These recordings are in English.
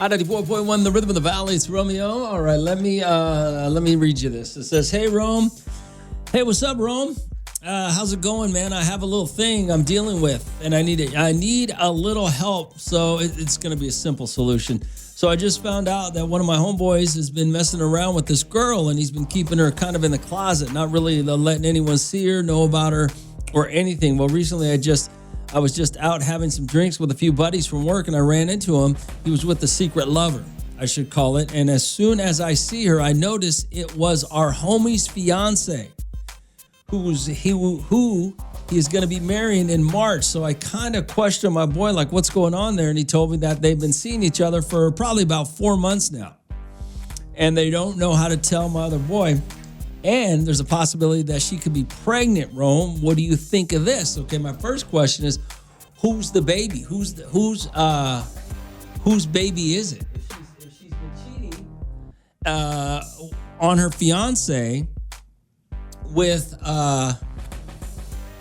94.1, the rhythm of the valley. It's Romeo. All right, let me read you this. It says, "Hey Rome, hey, what's up, Rome? How's it going, man? I have a little thing I'm dealing with, and I need a little help. So it's going to be a simple solution. So I just found out that one of my homeboys has been messing around with this girl, and he's been keeping her kind of in the closet, not really letting anyone see her, know about her, or anything. Well, recently I was just out having some drinks with a few buddies from work, and I ran into him. He was with a secret lover, I should call it. And as soon as I see her, I noticed it was our homie's fiance, who he is going to be marrying in March. So I kind of questioned my boy, like, what's going on there? And he told me that they've been seeing each other for probably about 4 months now. And they don't know how to tell my other boy. And there's a possibility that she could be pregnant, Rome. What do you think of this? Okay, my first question is, who's the baby? Whose baby is it? If she's been cheating on her fiance with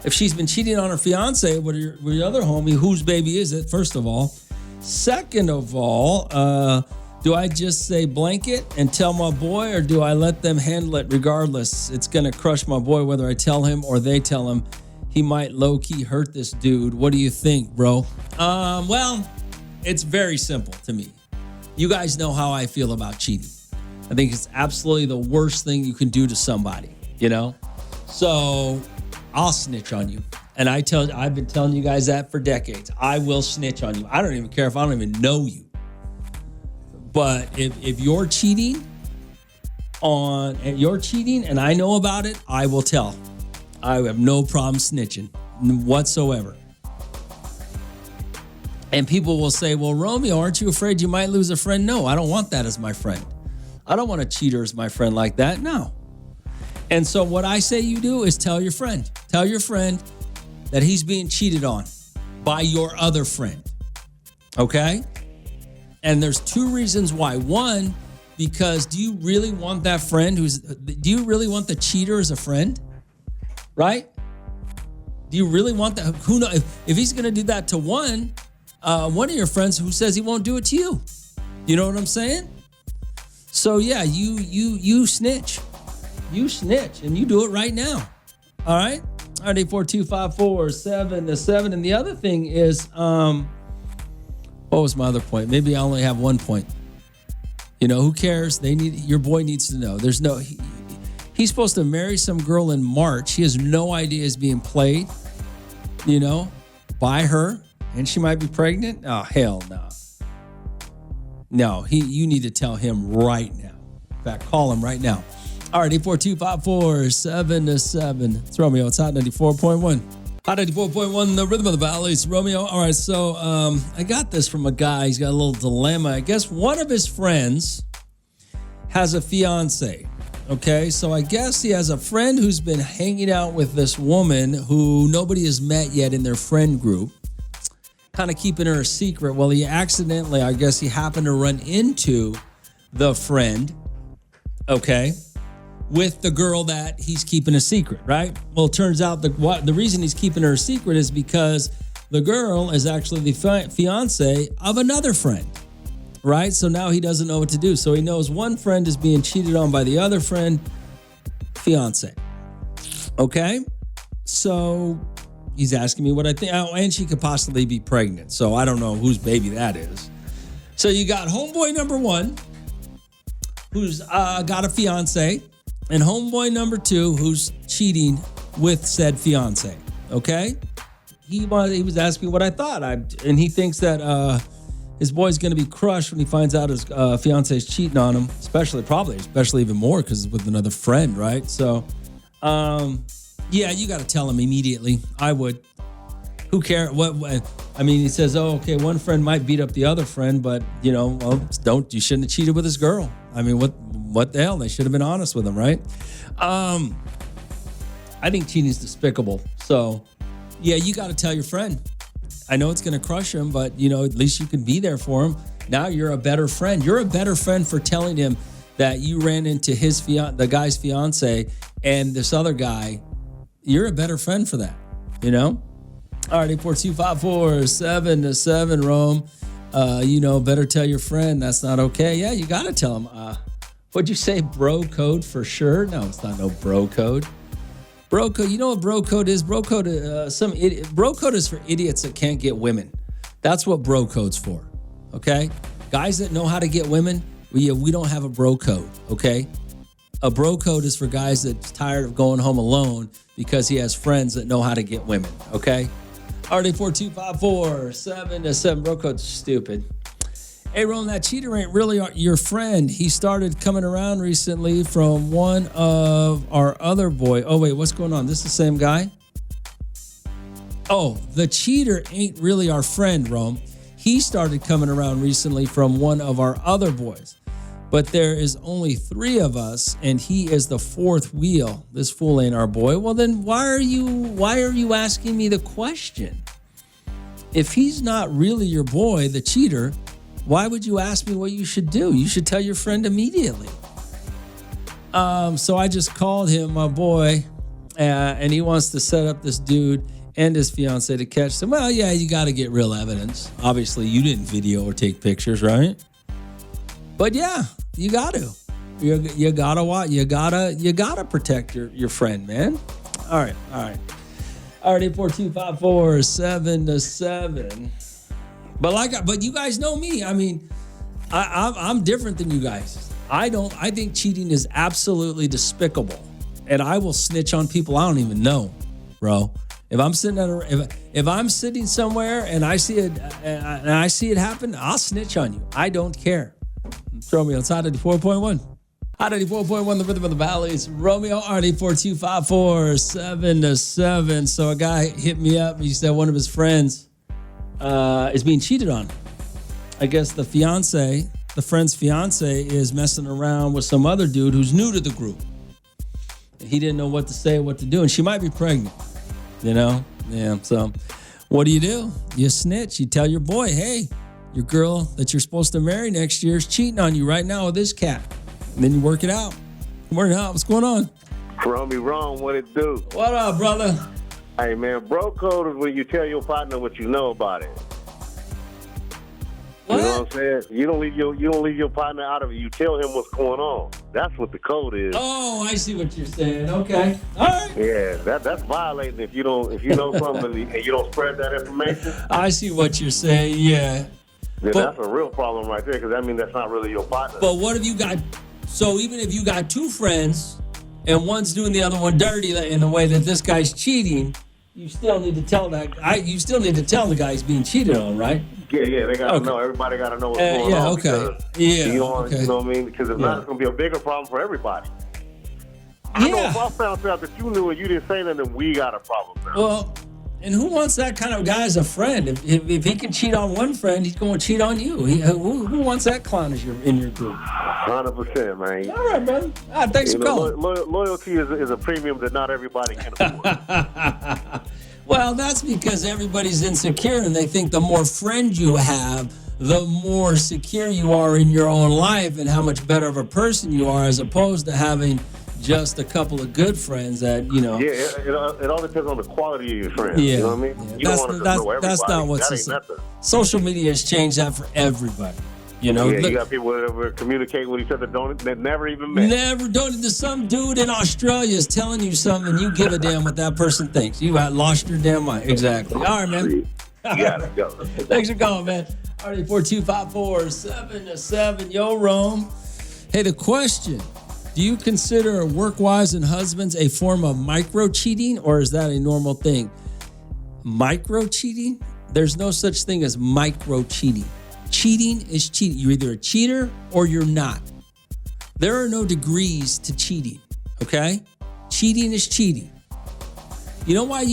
if she's been cheating on her fiance with your other homie, whose baby is it? First of all. Second of all, do I just say blanket and tell my boy, or do I let them handle it regardless? It's going to crush my boy whether I tell him or they tell him. He might low-key hurt this dude. What do you think, bro? Well, it's very simple to me. You guys know how I feel about cheating. I think it's absolutely the worst thing you can do to somebody, you know? So I'll snitch on you. And I've been telling you guys that for decades. I will snitch on you. I don't even care if I don't even know you. But if you're cheating and I know about it, I will tell. I have no problem snitching whatsoever. And people will say, well, Romeo, aren't you afraid you might lose a friend? No, I don't want that as my friend. I don't want a cheater as my friend like that. No. And so what I say you do is tell your friend. Tell your friend that he's being cheated on by your other friend. Okay? And there's two reasons why. One, because do you really want that friend do you really want the cheater as a friend? Right? Do you really want that? Who knows? If he's going to do that to one of your friends, who says he won't do it to you? You know what I'm saying? So yeah, you snitch. You snitch, and you do it right now. All right? 842-547-7. And the other thing is, what was my other point? Maybe I only have 1 point. You know, who cares? Your boy needs to know. He's supposed to marry some girl in March. He has no idea he's being played, you know, by her, and she might be pregnant. Oh, hell no. No, you need to tell him right now. In fact, call him right now. All right, 842-547-7. It's Romeo. It's Hot 94.1. Hot 94.1, the rhythm of the valley. It's Romeo. All right, so I got this from a guy. He's got a little dilemma. I guess one of his friends has a fiance. Okay, so I guess he has a friend who's been hanging out with this woman who nobody has met yet in their friend group, kind of keeping her a secret. Well, he accidentally, I guess he happened to run into the friend, okay, with the girl that he's keeping a secret, right? Well, it turns out the reason he's keeping her a secret is because the girl is actually the fiance of another friend, right? So now he doesn't know what to do. So he knows one friend is being cheated on by the other friend, fiance. Okay? So he's asking me what I think. Oh, and she could possibly be pregnant. So I don't know whose baby that is. So you got homeboy number one, who's got a fiance, and homeboy number two, who's cheating with said fiance. Okay? He was asking me what I thought. And he thinks that his boy's going to be crushed when he finds out his fiance is cheating on him, especially even more because it's with another friend, right? So, yeah, you got to tell him immediately. I would. Who cares? I mean, he says, oh, okay, one friend might beat up the other friend, but, you know, well, you shouldn't have cheated with his girl. I mean, what the hell? They should have been honest with him, right? I think cheating is despicable. So, yeah, you got to tell your friend. I know it's going to crush him, but, you know, at least you can be there for him. Now you're a better friend. You're a better friend for telling him that you ran into the guy's fiance and this other guy. You're a better friend for that, you know? All right, 842-547-7, Rome. Better tell your friend that's not okay. Yeah, you got to tell him. What'd you say? Bro code for sure? No, it's not no bro code. Bro code, you know what bro code is? Bro code is for idiots that can't get women. That's what bro code's for, okay? Guys that know how to get women, we don't have a bro code, okay? A bro code is for guys that's tired of going home alone because he has friends that know how to get women, okay? RD4254-7-7, bro code's stupid. Hey, Ron, that cheater ain't really your friend. He started coming around recently from one of our other boy. Oh, wait, what's going on? This is the same guy? Oh, the cheater ain't really our friend, Rome. He started coming around recently from one of our other boys. But there is only 3 of us, and he is the 4th wheel. This fool ain't our boy. Well, then why are you asking me the question? If he's not really your boy, the cheater, why would you ask me what you should do? You should tell your friend immediately. So I just called him my boy, and he wants to set up this dude and his fiance to catch them. Well, yeah, you got to get real evidence. Obviously, you didn't video or take pictures, right? But yeah, you got to. You gotta protect your friend, man. All right. Alright, 84254-7-7. But you guys know me. I mean, I'm different than you guys. I think cheating is absolutely despicable, and I will snitch on people I don't even know, bro. If I'm sitting if I'm sitting somewhere and I see it happen, I'll snitch on you. I don't care. Throw me outside of the 4.1. Hot 84.1, the rhythm of the valleys. Romeo, RD4254-7-7. So a guy hit me up. He said one of his friends is being cheated on. I guess the friend's fiance is messing around with some other dude who's new to the group. He didn't know what to say, what to do, and she might be pregnant. Yeah. So what do? You snitch. You tell your boy, hey, your girl that you're supposed to marry next year is cheating on you right now with this cat. And then you work it out. What's going on? Romy Wrong, what it do? What up, brother? Hey, man, bro code is when you tell your partner what you know about it. What? You know what I'm saying? You don't leave your partner out of it. You tell him what's going on. That's what the code is. Oh, I see what you're saying. Okay. All right. Yeah, that's violating if you know something and you don't spread that information. I see what you're saying. Yeah. Then that's a real problem right there, because that means that's not really your partner. But what if you got? So even if you got 2 friends and one's doing the other one dirty in the way that this guy's cheating, you still need to tell that guy. You still need to tell the guy he's being cheated on, right? Yeah, they gotta know. Everybody gotta know what's going on. Okay. You know what I mean? Because if not, it's gonna be a bigger problem for everybody. I know if I found out that you knew and you didn't say nothing, we got a problem now. Well, and who wants that kind of guy as a friend? If he can cheat on one friend, he's going to cheat on you. Who wants that clown in your group? 100%, man. All right, man. Thanks for calling. Loyalty is a premium that not everybody can afford. Well, that's because everybody's insecure and they think the more friends you have, the more secure you are in your own life and how much better of a person you are, as opposed to having just a couple of good friends that, Yeah, it all depends on the quality of your friends. Yeah. You know what I mean? Yeah. You don't want to know everybody. That's not what's social media has changed that for everybody. You got people that were communicating with each other that never even met. Some dude in Australia is telling you something, and you give a damn what that person thinks. You got lost your damn mind. Exactly. All right, man. You gotta go. Thanks for calling, man. RD4254-7-7. Yo, Rome. Hey, the question: do you consider work wives and husbands a form of micro-cheating, or is that a normal thing? Micro-cheating? There's no such thing as micro-cheating. Cheating is cheating. You're either a cheater or you're not. There are no degrees to cheating, okay? Cheating is cheating. You know why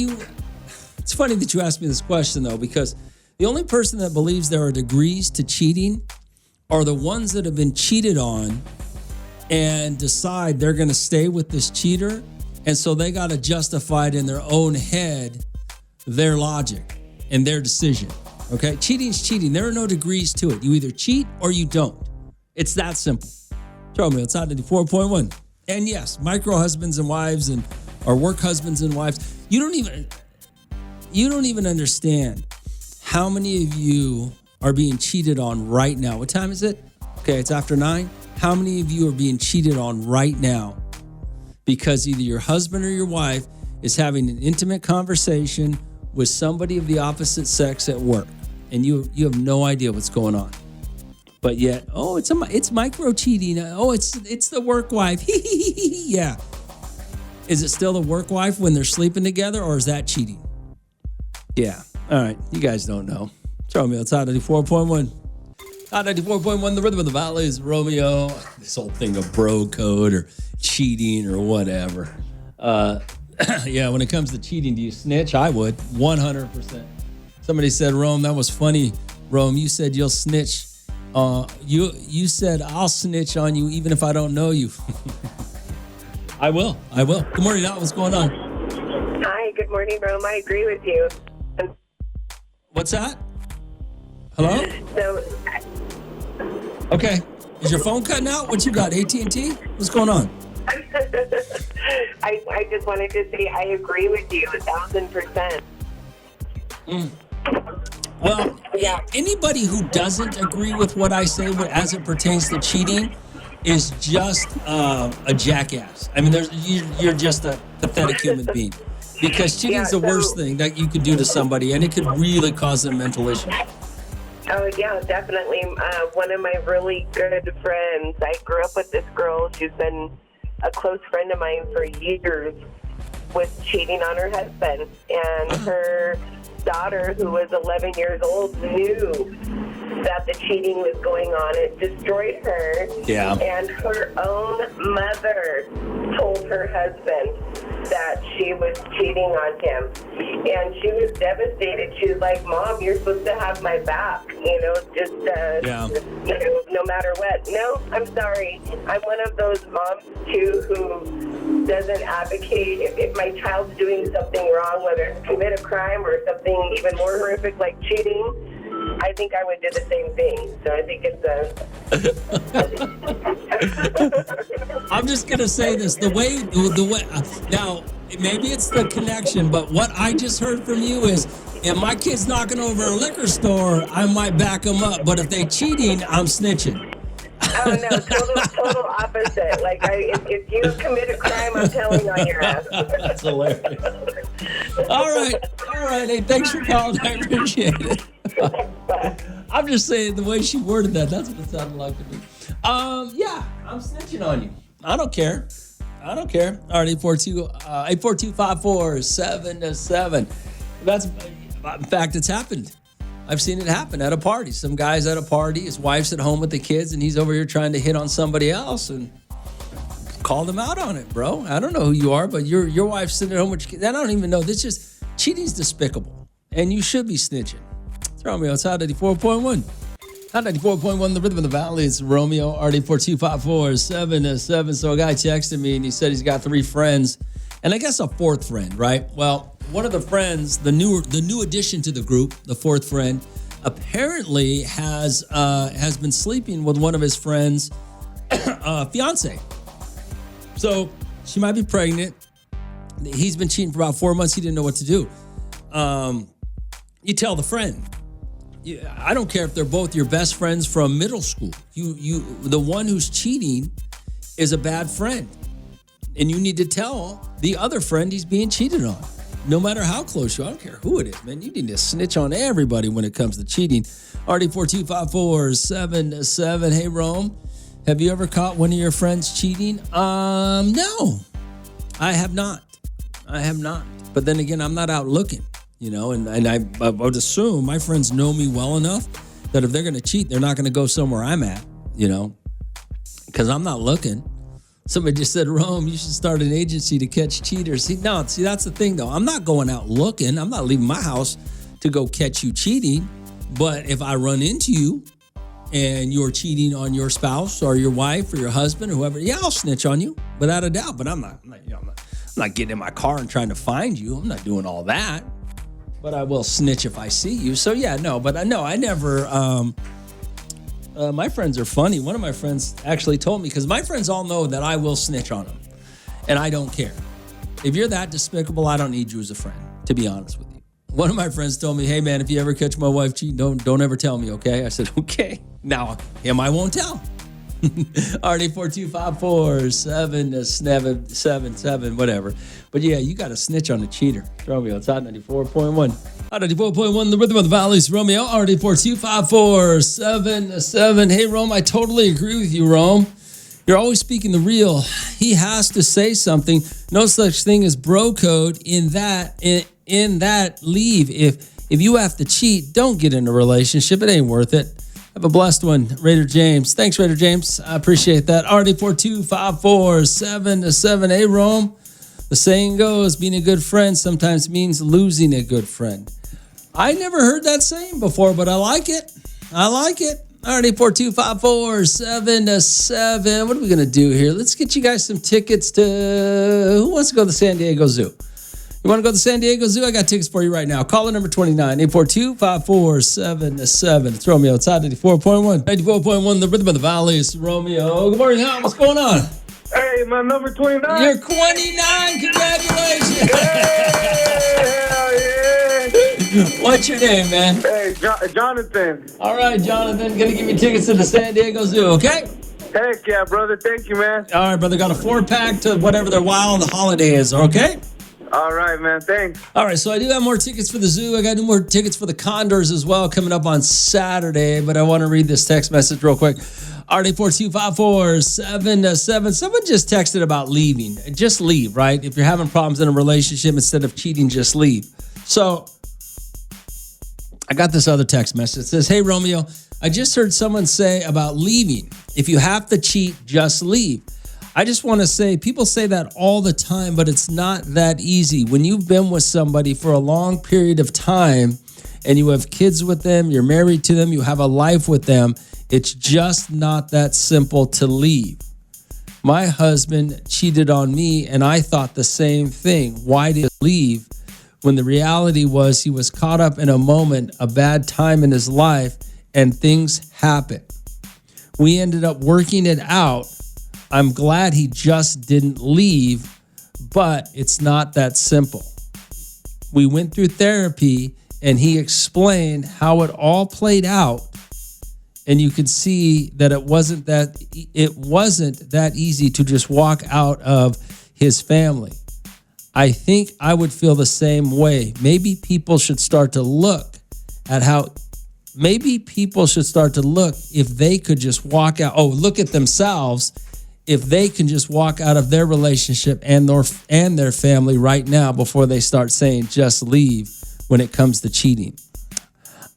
it's funny that you asked me this question, though, because the only person that believes there are degrees to cheating are the ones that have been cheated on and decide they're going to stay with this cheater, and so they got to justify it in their own head, their logic and their decision. Okay, cheating's cheating. There are no degrees to it. You either cheat or you don't. It's that simple. Throw me outside of the 4.1. And yes, micro husbands and wives or work husbands and wives. You don't even understand how many of you are being cheated on right now? What time is it? Okay, it's after 9. How many of you are being cheated on right now because either your husband or your wife is having an intimate conversation with somebody of the opposite sex at work, and you have no idea what's going on? But yet, it's micro cheating. Oh, it's the work wife. Yeah. Is it still the work wife when they're sleeping together, or is that cheating? Yeah. All right. You guys don't know. It's Romeo. It's Hot 94.1. Hot 94.1, the rhythm of the valley is Romeo. This whole thing of bro code or cheating or whatever. Yeah, when it comes to cheating, do you snitch? I would, 100%. Somebody said, Rome, that was funny. Rome, you said you'll snitch. You said I'll snitch on you even if I don't know you. I will. Good morning, Al. What's going on? Hi, good morning, Rome. I agree with you. What's that? Hello? So, okay. Is your phone cutting out? What you got, AT&T? What's going on? I just wanted to say I agree with you 1,000%. Well, yeah. Anybody who doesn't agree with what I say as it pertains to cheating is just a jackass. I mean, you're just a pathetic human being, because cheating is the worst thing that you could do to somebody, and it could really cause them mental issues. Oh, yeah, definitely. One of my really good friends, I grew up with this girl. She's been a close friend of mine for years, was cheating on her husband, and her daughter, who was 11 years old, knew that the cheating was going on. It destroyed her. Yeah. And her own mother told her husband that she was cheating on him. And she was devastated. She was like, Mom, you're supposed to have my back, just no matter what. No, I'm sorry. I'm one of those moms, too, who doesn't advocate if my child's doing something wrong, whether it's commit a crime or something even more horrific like cheating. I think I would do the same thing. So I think it's I'm just going to say this. The way, now, maybe it's the connection, but what I just heard from you is, if my kid's knocking over a liquor store, I might back them up. But if they cheating, I'm snitching. Oh, no, total opposite. Like, if you commit a crime, I'm telling on your ass. That's hilarious. All right. Hey, thanks for calling. I appreciate it. I'm just saying, the way she worded that's what it sounded like to me. Yeah, I'm snitching on you. I don't care. All right, 842-547-7. In fact, it's happened. I've seen it happen at a party. Some guy's at a party, his wife's at home with the kids, and he's over here trying to hit on somebody else, and called him out on it, bro. I don't know who you are, but your wife's sitting at home with your kids. I don't even know. Cheating's despicable, and you should be snitching. It's Romeo. It's Hot 94.1. Hot 94.1, the rhythm of the valley. It's Romeo, RD42547. So a guy texted me, and he said he's got 3 friends, and I guess a 4th friend, right? Well, one of the friends, the new addition to the group, the 4th friend, apparently has been sleeping with one of his friends' fiance. So she might be pregnant. He's been cheating for about 4 months. He didn't know what to do. You tell the friend. I don't care if they're both your best friends from middle school. The one who's cheating is a bad friend, and you need to tell the other friend he's being cheated on. No matter how close you are, I don't care who it is, man. You need to snitch on everybody when it comes to cheating. RD42547. Hey, Rome, have you ever caught one of your friends cheating? No, I have not. But then again, I'm not out looking, and I would assume my friends know me well enough that if they're going to cheat, they're not going to go somewhere I'm at, because I'm not looking. Somebody just said, Rome, you should start an agency to catch cheaters. See, that's the thing, though. I'm not going out looking. I'm not leaving my house to go catch you cheating. But if I run into you and you're cheating on your spouse or your wife or your husband or whoever, yeah, I'll snitch on you without a doubt. But I'm not getting in my car and trying to find you. I'm not doing all that. But I will snitch if I see you. So, yeah, no. But no, I never... my friends are funny. One of my friends actually told me, because my friends all know that I will snitch on them, and I don't care. If you're that despicable, I don't need you as a friend, to be honest with you. One of my friends told me, "Hey man, if you ever catch my wife cheating, don't ever tell me, okay?" I said, "Okay." Now him, I won't tell. Already 4254777, whatever. But yeah, you got to snitch on a cheater. Romeo, it's Hot 94.1. Hot 94.1, the rhythm of the valleys. Romeo, already 4254777. Hey Rome, I totally agree with you, Rome. You're always speaking the real. He has to say something. No such thing as bro code in that leave. If you have to cheat, don't get in a relationship. It ain't worth it. Have a blessed one, Raider James. Thanks, Raider James. I appreciate that. Already 4254777. Hey, Rome. The saying goes, being a good friend sometimes means losing a good friend. I never heard that saying before, but I like it. Already 4254777. What are we going to do here? Let's get you guys some tickets to... Who wants to go to the San Diego Zoo? You want to go to the San Diego Zoo? I got tickets for you right now. Caller number 29, 842-5477. It's Romeo. It's Hot 94.1. 94.1, the rhythm of the valleys. Romeo. Good morning, Hot. What's going on? Hey, my number 29. You're 29. Congratulations. Hell yeah. What's your name, man? Hey, Jonathan. All right, Jonathan. Going to give you tickets to the San Diego Zoo, okay? Heck yeah, brother. Thank you, man. All right, brother. Got a 4-pack to whatever their wild holiday is, okay? All right, man. Thanks. All right, so I do have more tickets for the zoo. I got more tickets for the Condors as well coming up on Saturday, but I want to read this text message real quick. RD4254777. Someone just texted about leaving. Just leave, right? If you're having problems in a relationship, instead of cheating, just leave. So I got this other text message. It says, "Hey, Romeo, I just heard someone say about leaving. If you have to cheat, just leave. I just want to say, people say that all the time, but it's not that easy. When you've been with somebody for a long period of time and you have kids with them, you're married to them, you have a life with them, it's just not that simple to leave. My husband cheated on me and I thought the same thing. Why did he leave? When the reality was he was caught up in a moment, a bad time in his life, and things happened. We ended up working it out. I'm glad he just didn't leave, but it's not that simple. We went through therapy and he explained how it all played out, and you could see that it wasn't that easy to just walk out of his family. I think I would feel the same way. Maybe people should start to look if they could just walk out. Look at themselves. If they can just walk out of their relationship and their family right now before they start saying just leave when it comes to cheating.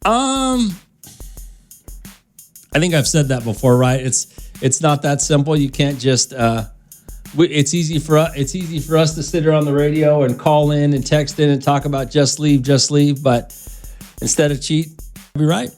I think I've said that before, right? It's not that simple. You can't just it's easy for us to sit here on the radio and call in and text in and talk about just leave, but instead of cheat, be right.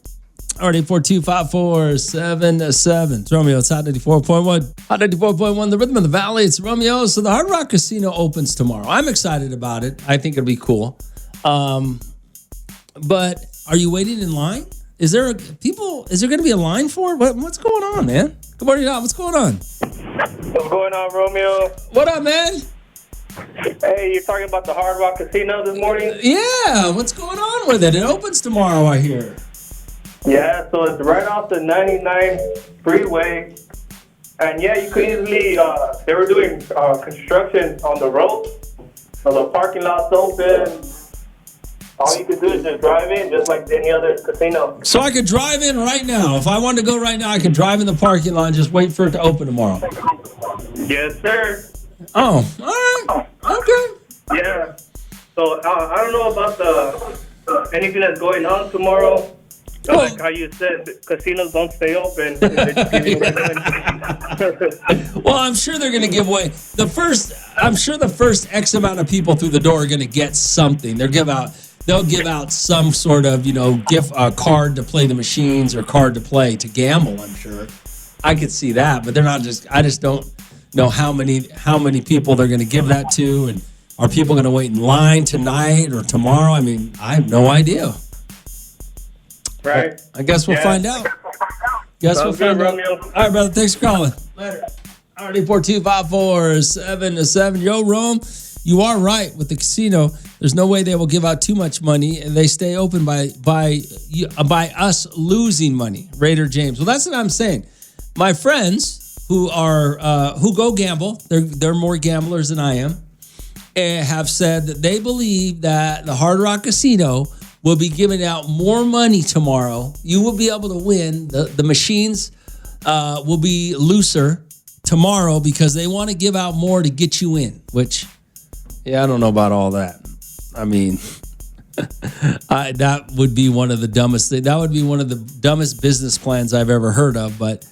Already 4254777. It's Romeo. It's Hot 94.1. Hot 94.1, the rhythm of the valley. It's Romeo. So the Hard Rock Casino opens tomorrow. I'm excited about it. I think it'll be cool. But are you waiting in line? Is there going to be a line for it? What's going on, man? Good morning, Hot. What's going on? What's going on, Romeo? What up, man? Hey, you're talking about the Hard Rock Casino this morning? Yeah. What's going on with it? It opens tomorrow, I hear. Yeah, so it's right off the 99 freeway. And yeah, you could easily, they were doing construction on the road. So the parking lot's open. All you could do is just drive in, just like any other casino. So I could drive in right now. If I wanted to go right now, I could drive in the parking lot and just wait for it to open tomorrow. Yes, sir. Oh, all right. Okay. Yeah. So I don't know about anything that's going on tomorrow. Like how you said, casinos don't stay open. Well, I'm sure they're going to give away the first X amount of people through the door are going to get something. They'll give out some sort of, gift card to play the machines or card to play to gamble. I'm sure I could see that, but they're not just. I just don't know how many people they're going to give that to, and are people going to wait in line tonight or tomorrow? I mean, I have no idea. Right. I guess we'll find out. All right, brother. Thanks for calling. Later. Already 4254777. Yo, Rome, you are right with the casino. There's no way they will give out too much money, and they stay open by us losing money. Raider James. Well, that's what I'm saying. My friends who go gamble, they're more gamblers than I am, and have said that they believe that the Hard Rock Casino will be giving out more money tomorrow. You will be able to win. The machines will be looser tomorrow because they want to give out more to get you in, which, yeah, I don't know about all that. I mean, that would be one of the dumbest things. That would be one of the dumbest business plans I've ever heard of, but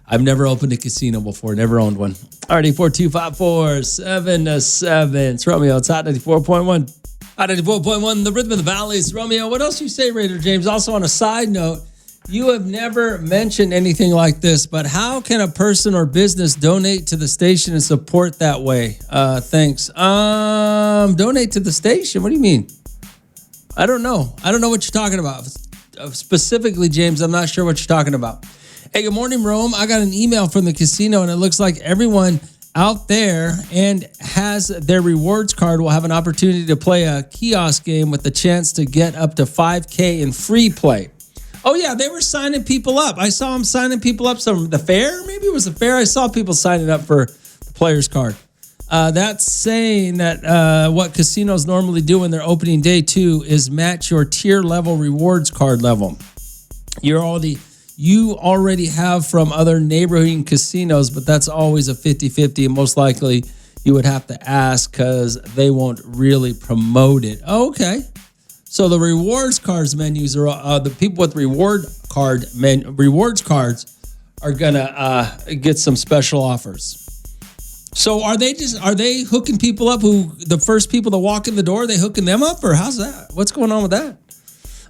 I've never opened a casino before, never owned one. Alrighty, 42547-7. It's Romeo. It's Hot 94.1. Hot 94.1, the Rhythm of the Valley. It's Romeo. What else you say, Raider James? Also, on a side note, you have never mentioned anything like this, but how can a person or business donate to the station and support that way? Thanks. Donate to the station? What do you mean? I don't know. I don't know what you're talking about. Specifically, James, I'm not sure what you're talking about. Hey, good morning, Rome. I got an email from the casino, and it looks like everyone out there and has their rewards card will have an opportunity to play a kiosk game with the chance to get up to $5K in free play. Oh, yeah, they were signing people up. I saw them signing people up. The fair, maybe it was the fair. I saw people signing up for the player's card. That's saying that what casinos normally do in their opening day, too, is match your tier level rewards card level. You already have from other neighborhood casinos, but that's always a 50-50, and most likely you would have to ask because they won't really promote it. Okay. So the rewards cards menus are the people with rewards cards are gonna get some special offers. So are they hooking people up who the first people to walk in the door, are they hooking them up, or how's that? What's going on with that?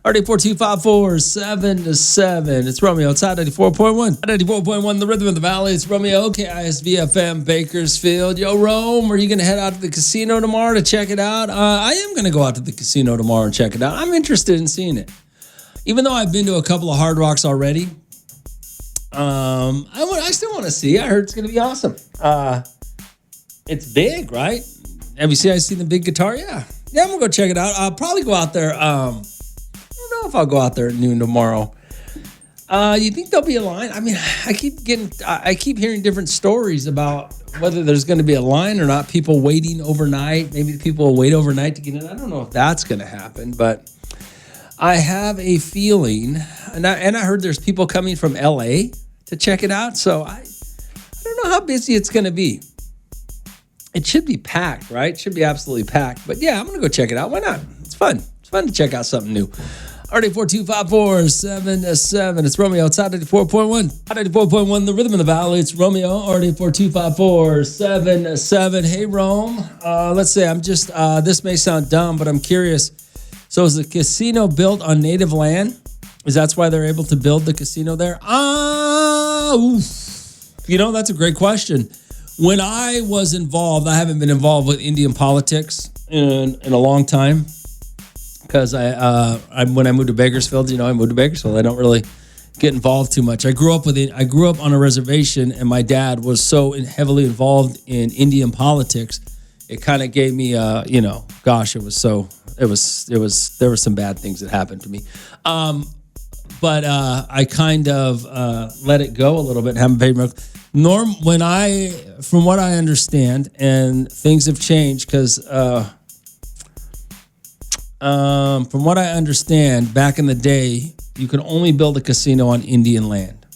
RD 42547-7. It's Romeo. It's Hot 94.1. 94.1, the Rhythm of the Valley. It's Romeo, KISVFM, Bakersfield. Yo, Rome, are you going to head out to the casino tomorrow to check it out? I am going to go out to the casino tomorrow and check it out. I'm interested in seeing it. Even though I've been to a couple of Hard Rocks already, I still want to see. I heard it's going to be awesome. It's big, right? Have you seen the big guitar? Yeah, I'm going to go check it out. I'll probably go out there. I don't know if I'll go out there at noon tomorrow. You think there'll be a line? I mean, I keep hearing different stories about whether there's going to be a line or not. People waiting overnight. Maybe people will wait overnight to get in. I don't know if that's going to happen, but I have a feeling, and I heard there's people coming from LA to check it out. So I don't know how busy it's going to be. It should be packed, right? It should be absolutely packed. But yeah, I'm going to go check it out. Why not? It's fun. It's fun to check out something new. RD 42547-7. It's Romeo. It's Hot 94.1. Hot 94.1, the Rhythm of the Valley. It's Romeo. RD 42547-7. Hey, Rome. Let's say I'm just, this may sound dumb, but I'm curious. So is the casino built on native land? Is that why they're able to build the casino there? That's a great question. When I was involved, I haven't been involved with Indian politics in a long time. Because when I moved to Bakersfield, I moved to Bakersfield. I don't really get involved too much. I grew up on a reservation, and my dad was so heavily involved in Indian politics. It kind of gave me, there were some bad things that happened to me. But I kind of let it go a little bit and haven't paid much. From what I understand, and things have changed because. From what I understand, back in the day, you could only build a casino on Indian land.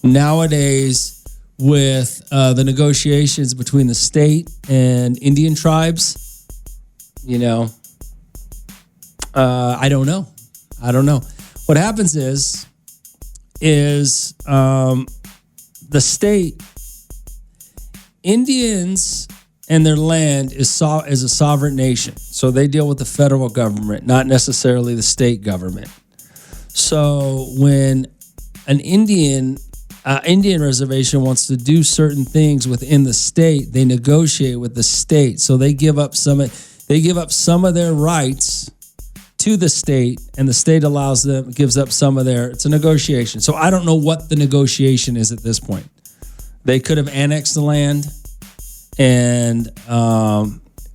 Nowadays, with the negotiations between the state and Indian tribes, I don't know. What happens is the state, Indians and their land is a sovereign nation. So they deal with the federal government, not necessarily the state government. So when an Indian reservation wants to do certain things within the state, they negotiate with the state. So they give up some of their rights to the state, and the state gives up some of their. It's a negotiation. So I don't know what the negotiation is at this point. They could have annexed the land. And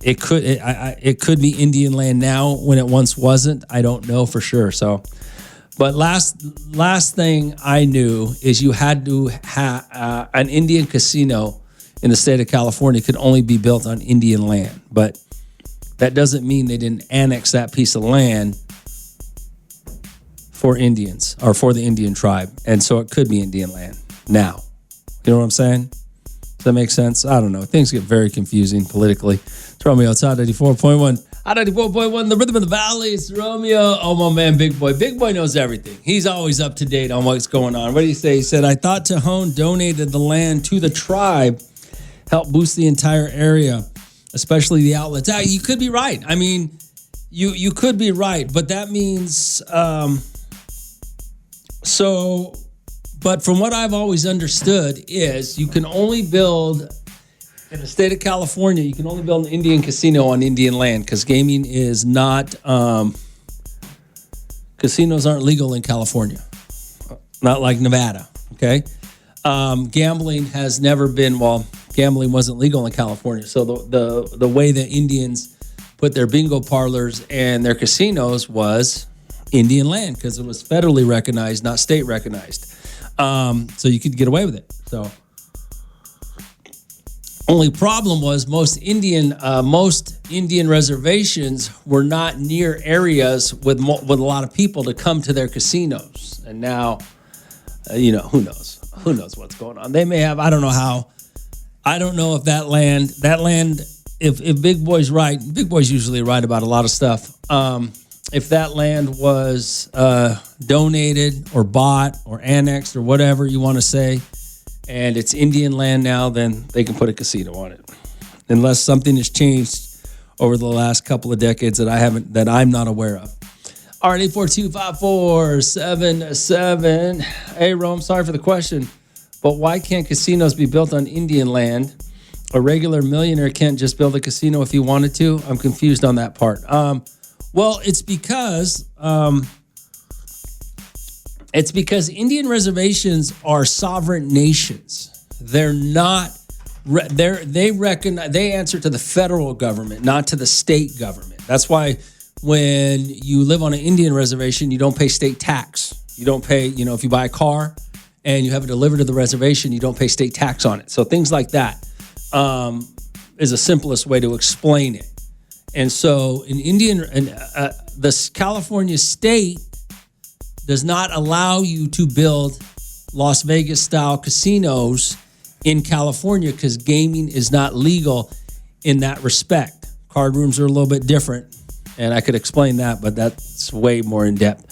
it could be Indian land now when it once wasn't. I don't know for sure. So, but last thing I knew is you had to have an Indian casino in the state of California could only be built on Indian land. But that doesn't mean they didn't annex that piece of land for Indians or for the Indian tribe. And so it could be Indian land now. You know what I'm saying? Does that make sense? I don't know. Things get very confusing politically. It's Romeo. It's Hot 94.1. Hot 94.1, the rhythm of the valley. It's Romeo. Oh, my man, Big Boy. Big Boy knows everything. He's always up to date on what's going on. What do you say? He said, I thought Tejon donated the land to the tribe, help boost the entire area, especially the outlets. You could be right. I mean, you could be right, but that means but from what I've always understood is you can only build in the state of California, you can only build an Indian casino on Indian land because gaming is not, casinos aren't legal in California, not like Nevada, okay? Gambling has never been, gambling wasn't legal in California. So the way that Indians put their bingo parlors and their casinos was Indian land because it was federally recognized, not state recognized. So you could get away with it. So only problem was most Indian reservations were not near areas with a lot of people to come to their casinos. And now, who knows what's going on. They may have, I don't know how. I don't know if that land, if Big Boy's right, Big Boy's usually right about a lot of stuff. If that land was donated or bought or annexed or whatever you want to say, and it's Indian land now, then they can put a casino on it. Unless something has changed over the last couple of decades that I'm not aware of. All right, 842-5477. Hey, Rome, sorry for the question, but why can't casinos be built on Indian land? A regular millionaire can't just build a casino if he wanted to? I'm confused on that part. Well, it's because Indian reservations are sovereign nations. They're not. They answer to the federal government, not to the state government. That's why when you live on an Indian reservation, you don't pay state tax. You don't pay. If you buy a car and you have it delivered to the reservation, you don't pay state tax on it. So things like that is the simplest way to explain it. And so the California state does not allow you to build Las Vegas style casinos in California because gaming is not legal in that respect. Card rooms are a little bit different, and I could explain that, but that's way more in depth.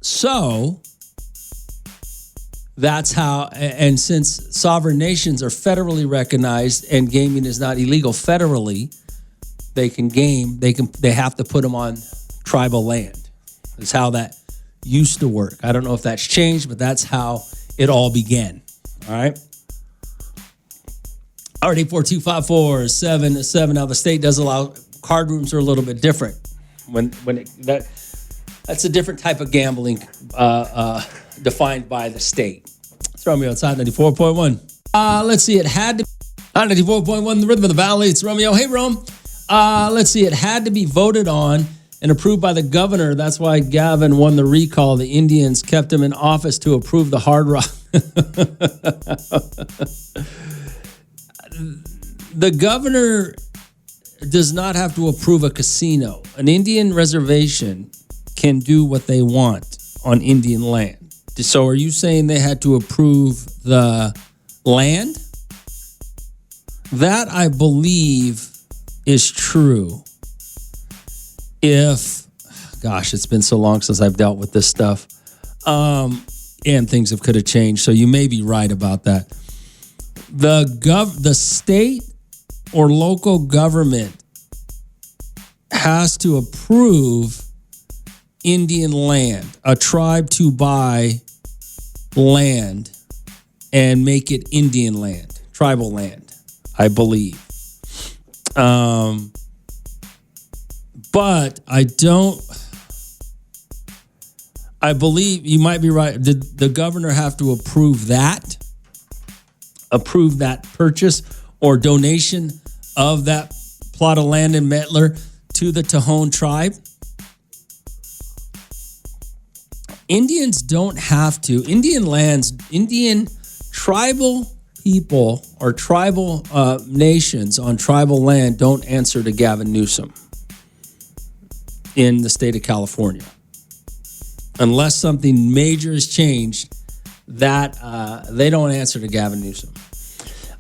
So that's how, and since sovereign nations are federally recognized and gaming is not illegal federally, they can game. They have to put them on tribal land. That's how that used to work. I don't know if that's changed, but that's how it all began. All right. All right, 842-5477. Now the state does allow card rooms are a little bit different. That's a different type of gambling defined by the state. It's Romeo. It's Hot 94.1. Let's see. It had to. Hot 94.1. The rhythm of the valley. It's Romeo. Hey, Rome. Let's see. It had to be voted on and approved by the governor. That's why Gavin won the recall. The Indians kept him in office to approve the Hard Rock. The governor does not have to approve a casino. An Indian reservation can do what they want on Indian land. So are you saying they had to approve the land? That, I believe, is true. It's been so long since I've dealt with this stuff. And things could have changed. So you may be right about that. The state or local government has to approve Indian land, a tribe to buy land and make it Indian land, tribal land, I believe. But I believe you might be right. Did the governor have to approve that purchase or donation of that plot of land in Mettler to the Tohon tribe. Indians don't have to. Indian tribal people or tribal nations on tribal land don't answer to Gavin Newsom in the state of California. Unless something major has changed, that they don't answer to Gavin Newsom.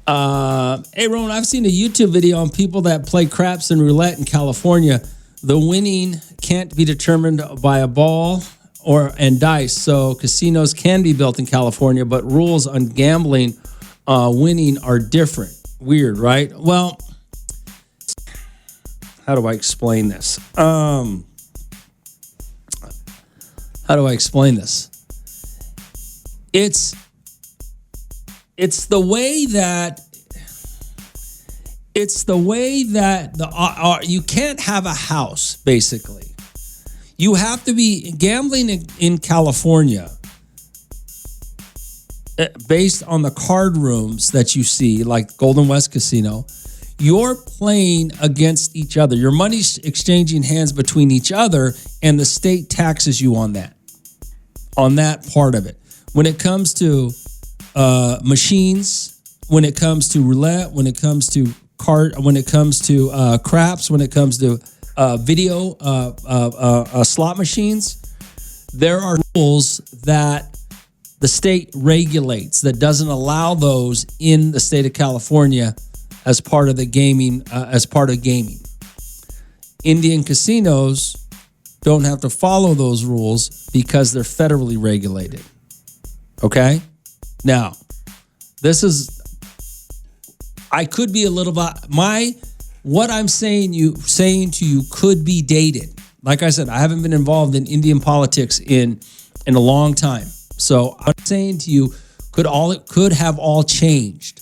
Hey, Roman, I've seen a YouTube video on people that play craps and roulette in California. The winning can't be determined by a ball and dice, so casinos can be built in California, but rules on gambling, winning are different. Weird, right? Well, how do I explain this? It's the way that you can't have a house, basically. You have to be gambling in California based on the card rooms that you see, like Golden West Casino. You're playing against each other. Your money's exchanging hands between each other, and the state taxes you on that part of it. When it comes to machines, when it comes to roulette, when it comes to craps, when it comes to video slot machines, there are rules that the state regulates that doesn't allow those in the state of California as part of the gaming. Indian casinos don't have to follow those rules because they're federally regulated. Okay? Now, I could be a little bit, what I'm saying to you could be dated. Like I said, I haven't been involved in Indian politics in a long time. So I'm saying to you, it could have all changed.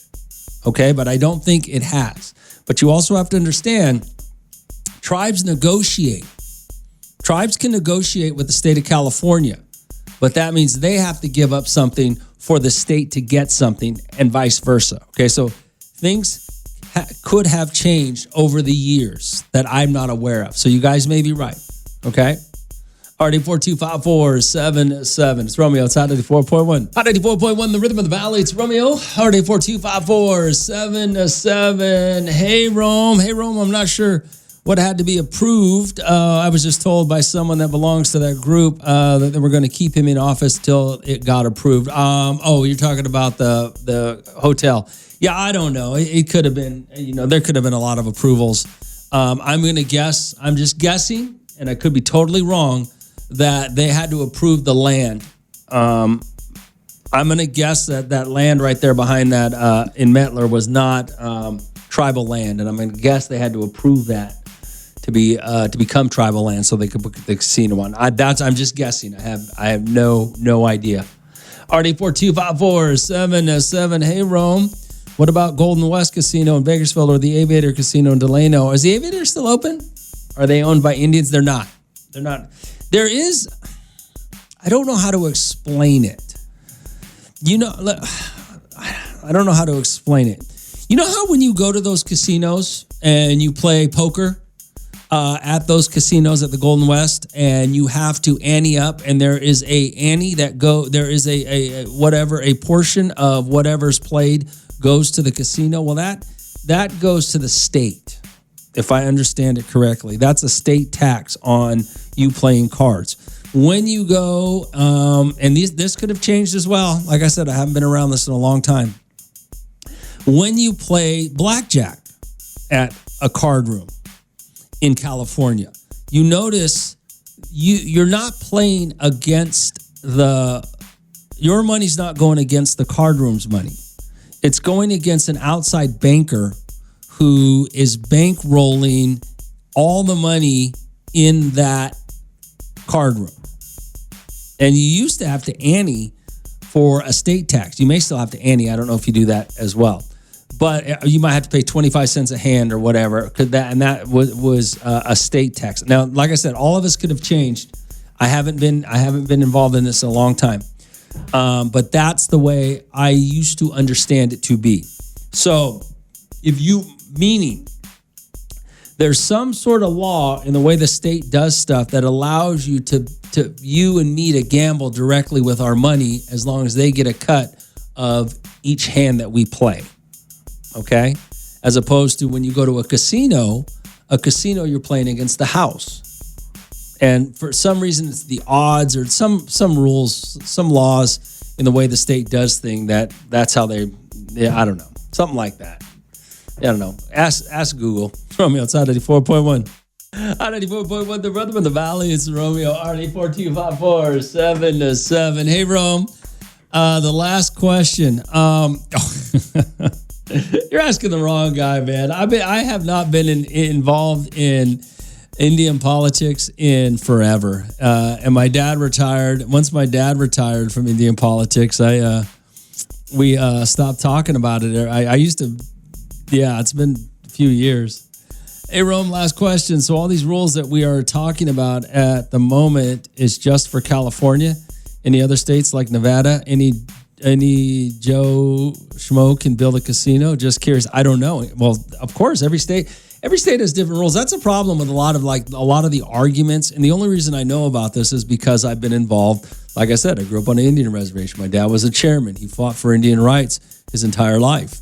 Okay, but I don't think it has. But you also have to understand, tribes negotiate. Tribes can negotiate with the state of California, but that means they have to give up something for the state to get something, and vice versa. Okay, so things could have changed over the years that I'm not aware of. So you guys may be right. Okay. RD425477. It's Romeo. It's Hot 94.1. Hot 94.1, the rhythm of the valley. It's Romeo. RD425477. Hey, Rome. I'm not sure what had to be approved. I was just told by someone that belongs to that group that they were going to keep him in office till it got approved. You're talking about the hotel. Yeah, I don't know. It could have been, there could have been a lot of approvals. I'm going to guess, I'm just guessing, and I could be totally wrong, that they had to approve the land. I'm going to guess that land right there behind that in Mettler was not tribal land, and I'm going to guess they had to approve that to become tribal land so they could put the casino on. I'm just guessing. I have no idea. RD425477. Hey, Rome. What about Golden West Casino in Bakersfield or the Aviator Casino in Delano? Is the Aviator still open? Are they owned by Indians? They're not. There is, I don't know how to explain it. I don't know how to explain it. You know how when you go to those casinos and you play poker at those casinos at the Golden West, and you have to ante up, and there is a ante there is a portion of whatever's played goes to the casino. Well, that goes to the state, if I understand it correctly. That's a state tax on you playing cards. When you go, and this could have changed as well. Like I said, I haven't been around this in a long time. When you play blackjack at a card room in California, you notice you're not playing against your money's not going against the card room's money. It's going against an outside banker who is bankrolling all the money in that card room. And you used to have to ante for a state tax. You may still have to ante. I don't know if you do that as well. But you might have to pay 25 cents a hand or whatever. That was a state tax. Now, like I said, all of us could have changed. I haven't been involved in this in a long time. But that's the way I used to understand it to be. So meaning there's some sort of law in the way the state does stuff that allows you to you and me to gamble directly with our money as long as they get a cut of each hand that we play. Okay? As opposed to when you go to a casino you're playing against the house. And for some reason it's the odds or some rules, some laws in the way the state does thing that's how I don't know. Something like that. I don't know. Ask Google. Romeo, it's out 94.1. Out 94.1, the Rhythm of the Valley. It's Romeo, RD4254-7-7. Hey, Rome. The last question. You're asking the wrong guy, man. I have not been involved in Indian politics in forever. And my dad retired. Once my dad retired from Indian politics, we stopped talking about it. I used to. Yeah, it's been a few years. Hey, Rome, last question. So all these rules that we are talking about at the moment is just for California? Any other states like Nevada? Any Joe Schmo can build a casino? Just curious. I don't know. Well, of course, every state has different rules. That's a problem with a lot of the arguments. And the only reason I know about this is because I've been involved. Like I said, I grew up on an Indian reservation. My dad was a chairman. He fought for Indian rights his entire life.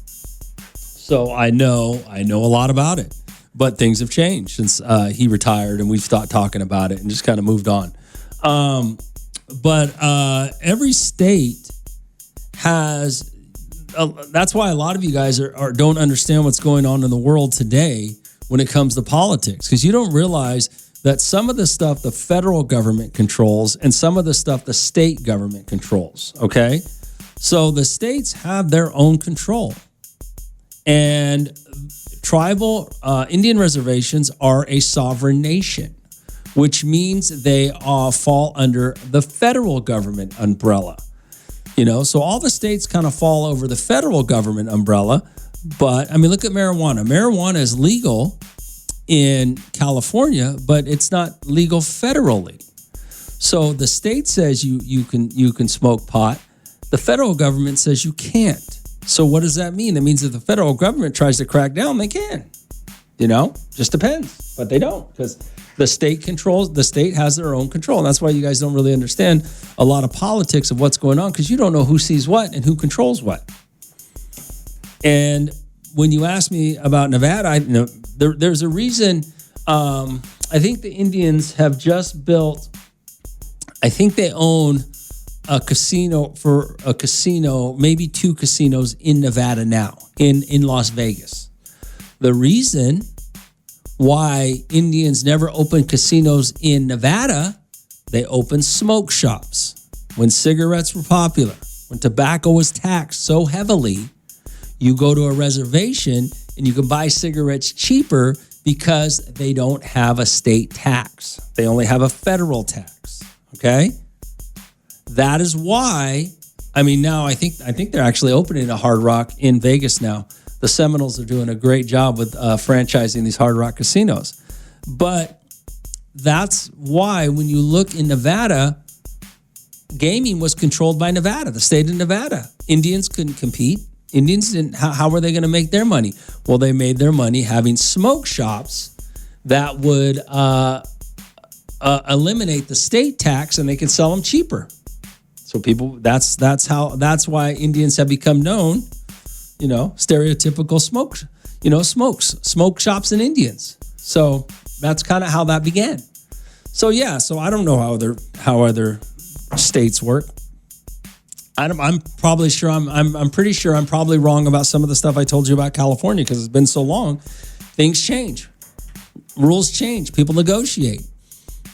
So I know a lot about it, but things have changed since he retired and we've stopped talking about it and just kind of moved on. But every state has, that's why a lot of you guys don't understand what's going on in the world today when it comes to politics, because you don't realize that some of the stuff the federal government controls and some of the stuff the state government controls, okay? So the states have their own control. And tribal Indian reservations are a sovereign nation, which means they fall under the federal government umbrella. So all the states kind of fall over the federal government umbrella. But, I mean, look at marijuana. Marijuana is legal in California, but it's not legal federally. So the state says you can smoke pot. The federal government says you can't. So what does that mean? That means if the federal government tries to crack down, they can. Just depends. But they don't, because the state has their own control. And that's why you guys don't really understand a lot of politics of what's going on, because you don't know who sees what and who controls what. And when you ask me about Nevada, there's a reason. I think the Indians have just built, I think they own a casino, maybe 2 casinos in Nevada now, in Las Vegas. The reason why Indians never opened casinos in Nevada, they opened smoke shops. When cigarettes were popular, when tobacco was taxed so heavily, you go to a reservation and you can buy cigarettes cheaper because they don't have a state tax. They only have a federal tax, okay? That is why, now I think they're actually opening a Hard Rock in Vegas now. The Seminoles are doing a great job with franchising these Hard Rock casinos. But that's why when you look in Nevada, gaming was controlled by Nevada, the state of Nevada. Indians couldn't compete. Indians didn't. How were they going to make their money? Well, they made their money having smoke shops that would eliminate the state tax, and they could sell them cheaper. So people, that's why Indians have become known, stereotypical smoke shops and Indians. So that's kind of how that began. So I don't know how other states work. I'm probably sure I'm pretty sure I'm probably wrong about some of the stuff I told you about California, because it's been so long. Things change, rules change, people negotiate.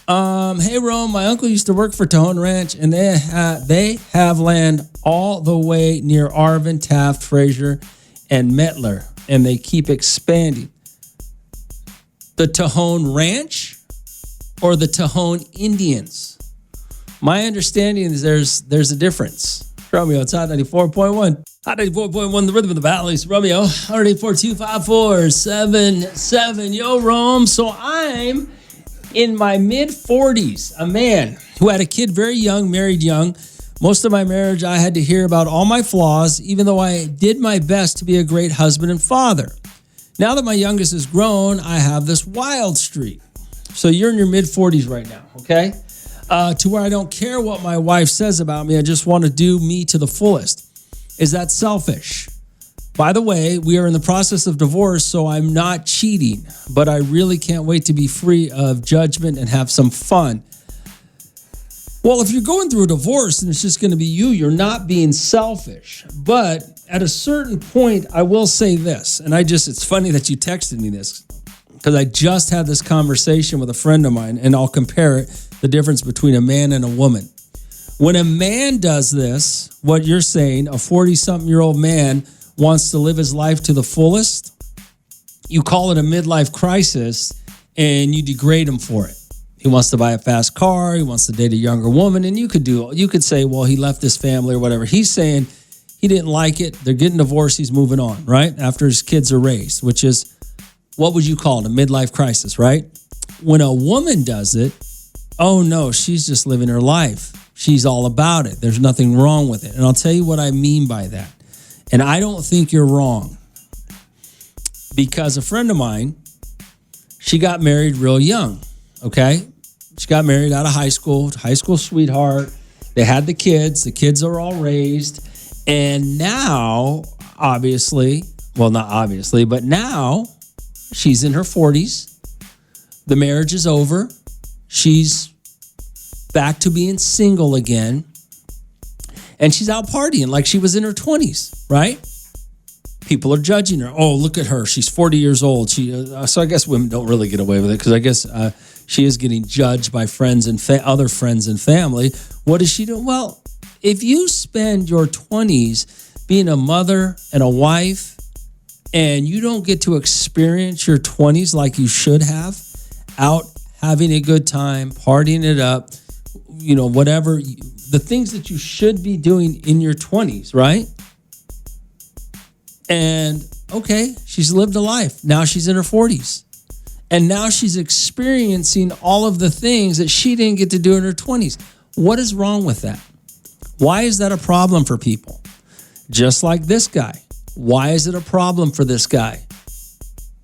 Hey, Rome, my uncle used to work for Tejon Ranch, and they have land all the way near Arvin, Taft, Fraser, and Mettler, and they keep expanding. The Tejon Ranch or the Tejon Indians? My understanding is there's a difference. Romeo, it's Hot 94.1. Hot 94.1, the Rhythm of the Valleys. Romeo, 184-254-77. Yo, Rome. So I'm in my mid-40s, a man who had a kid very young, married young. Most of my marriage, I had to hear about all my flaws, even though I did my best to be a great husband and father. Now that my youngest is grown, I have this wild streak. So you're in your mid-40s right now, okay? To where I don't care what my wife says about me. I just want to do me to the fullest. Is that selfish? By the way, we are in the process of divorce, so I'm not cheating, but I really can't wait to be free of judgment and have some fun. Well, if you're going through a divorce and it's just going to be you, you're not being selfish. But at a certain point, I will say this, and it's funny that you texted me this, because I just had this conversation with a friend of mine, and I'll compare it, the difference between a man and a woman. When a man does this, what you're saying, a 40-something-year-old man wants to live his life to the fullest, you call it a midlife crisis, and you degrade him for it. He wants to buy a fast car, he wants to date a younger woman, and you could say, well, he left his family or whatever. He's saying he didn't like it, they're getting divorced, he's moving on, right? After his kids are raised, which is, what would you call it? A midlife crisis, right? When a woman does it, oh no, she's just living her life. She's all about it. There's nothing wrong with it. And I'll tell you what I mean by that. And I don't think you're wrong, because a friend of mine, she got married real young, okay? She got married out of high school sweetheart. They had the kids are all raised. And now, not obviously, but now she's in her 40s. The marriage is over. She's back to being single again. And she's out partying like she was in her 20s, right? People are judging her. Oh, look at her. She's 40 years old. So I guess women don't really get away with it, because I guess she is getting judged by friends and other friends and family. What is she doing? Well, if you spend your 20s being a mother and a wife, and you don't get to experience your 20s like you should have, out having a good time, partying it up, whatever, the things that you should be doing in your 20s, right? And okay, she's lived a life. Now she's in her 40s. And now she's experiencing all of the things that she didn't get to do in her 20s. What is wrong with that? Why is that a problem for people? Just like this guy. Why is it a problem for this guy?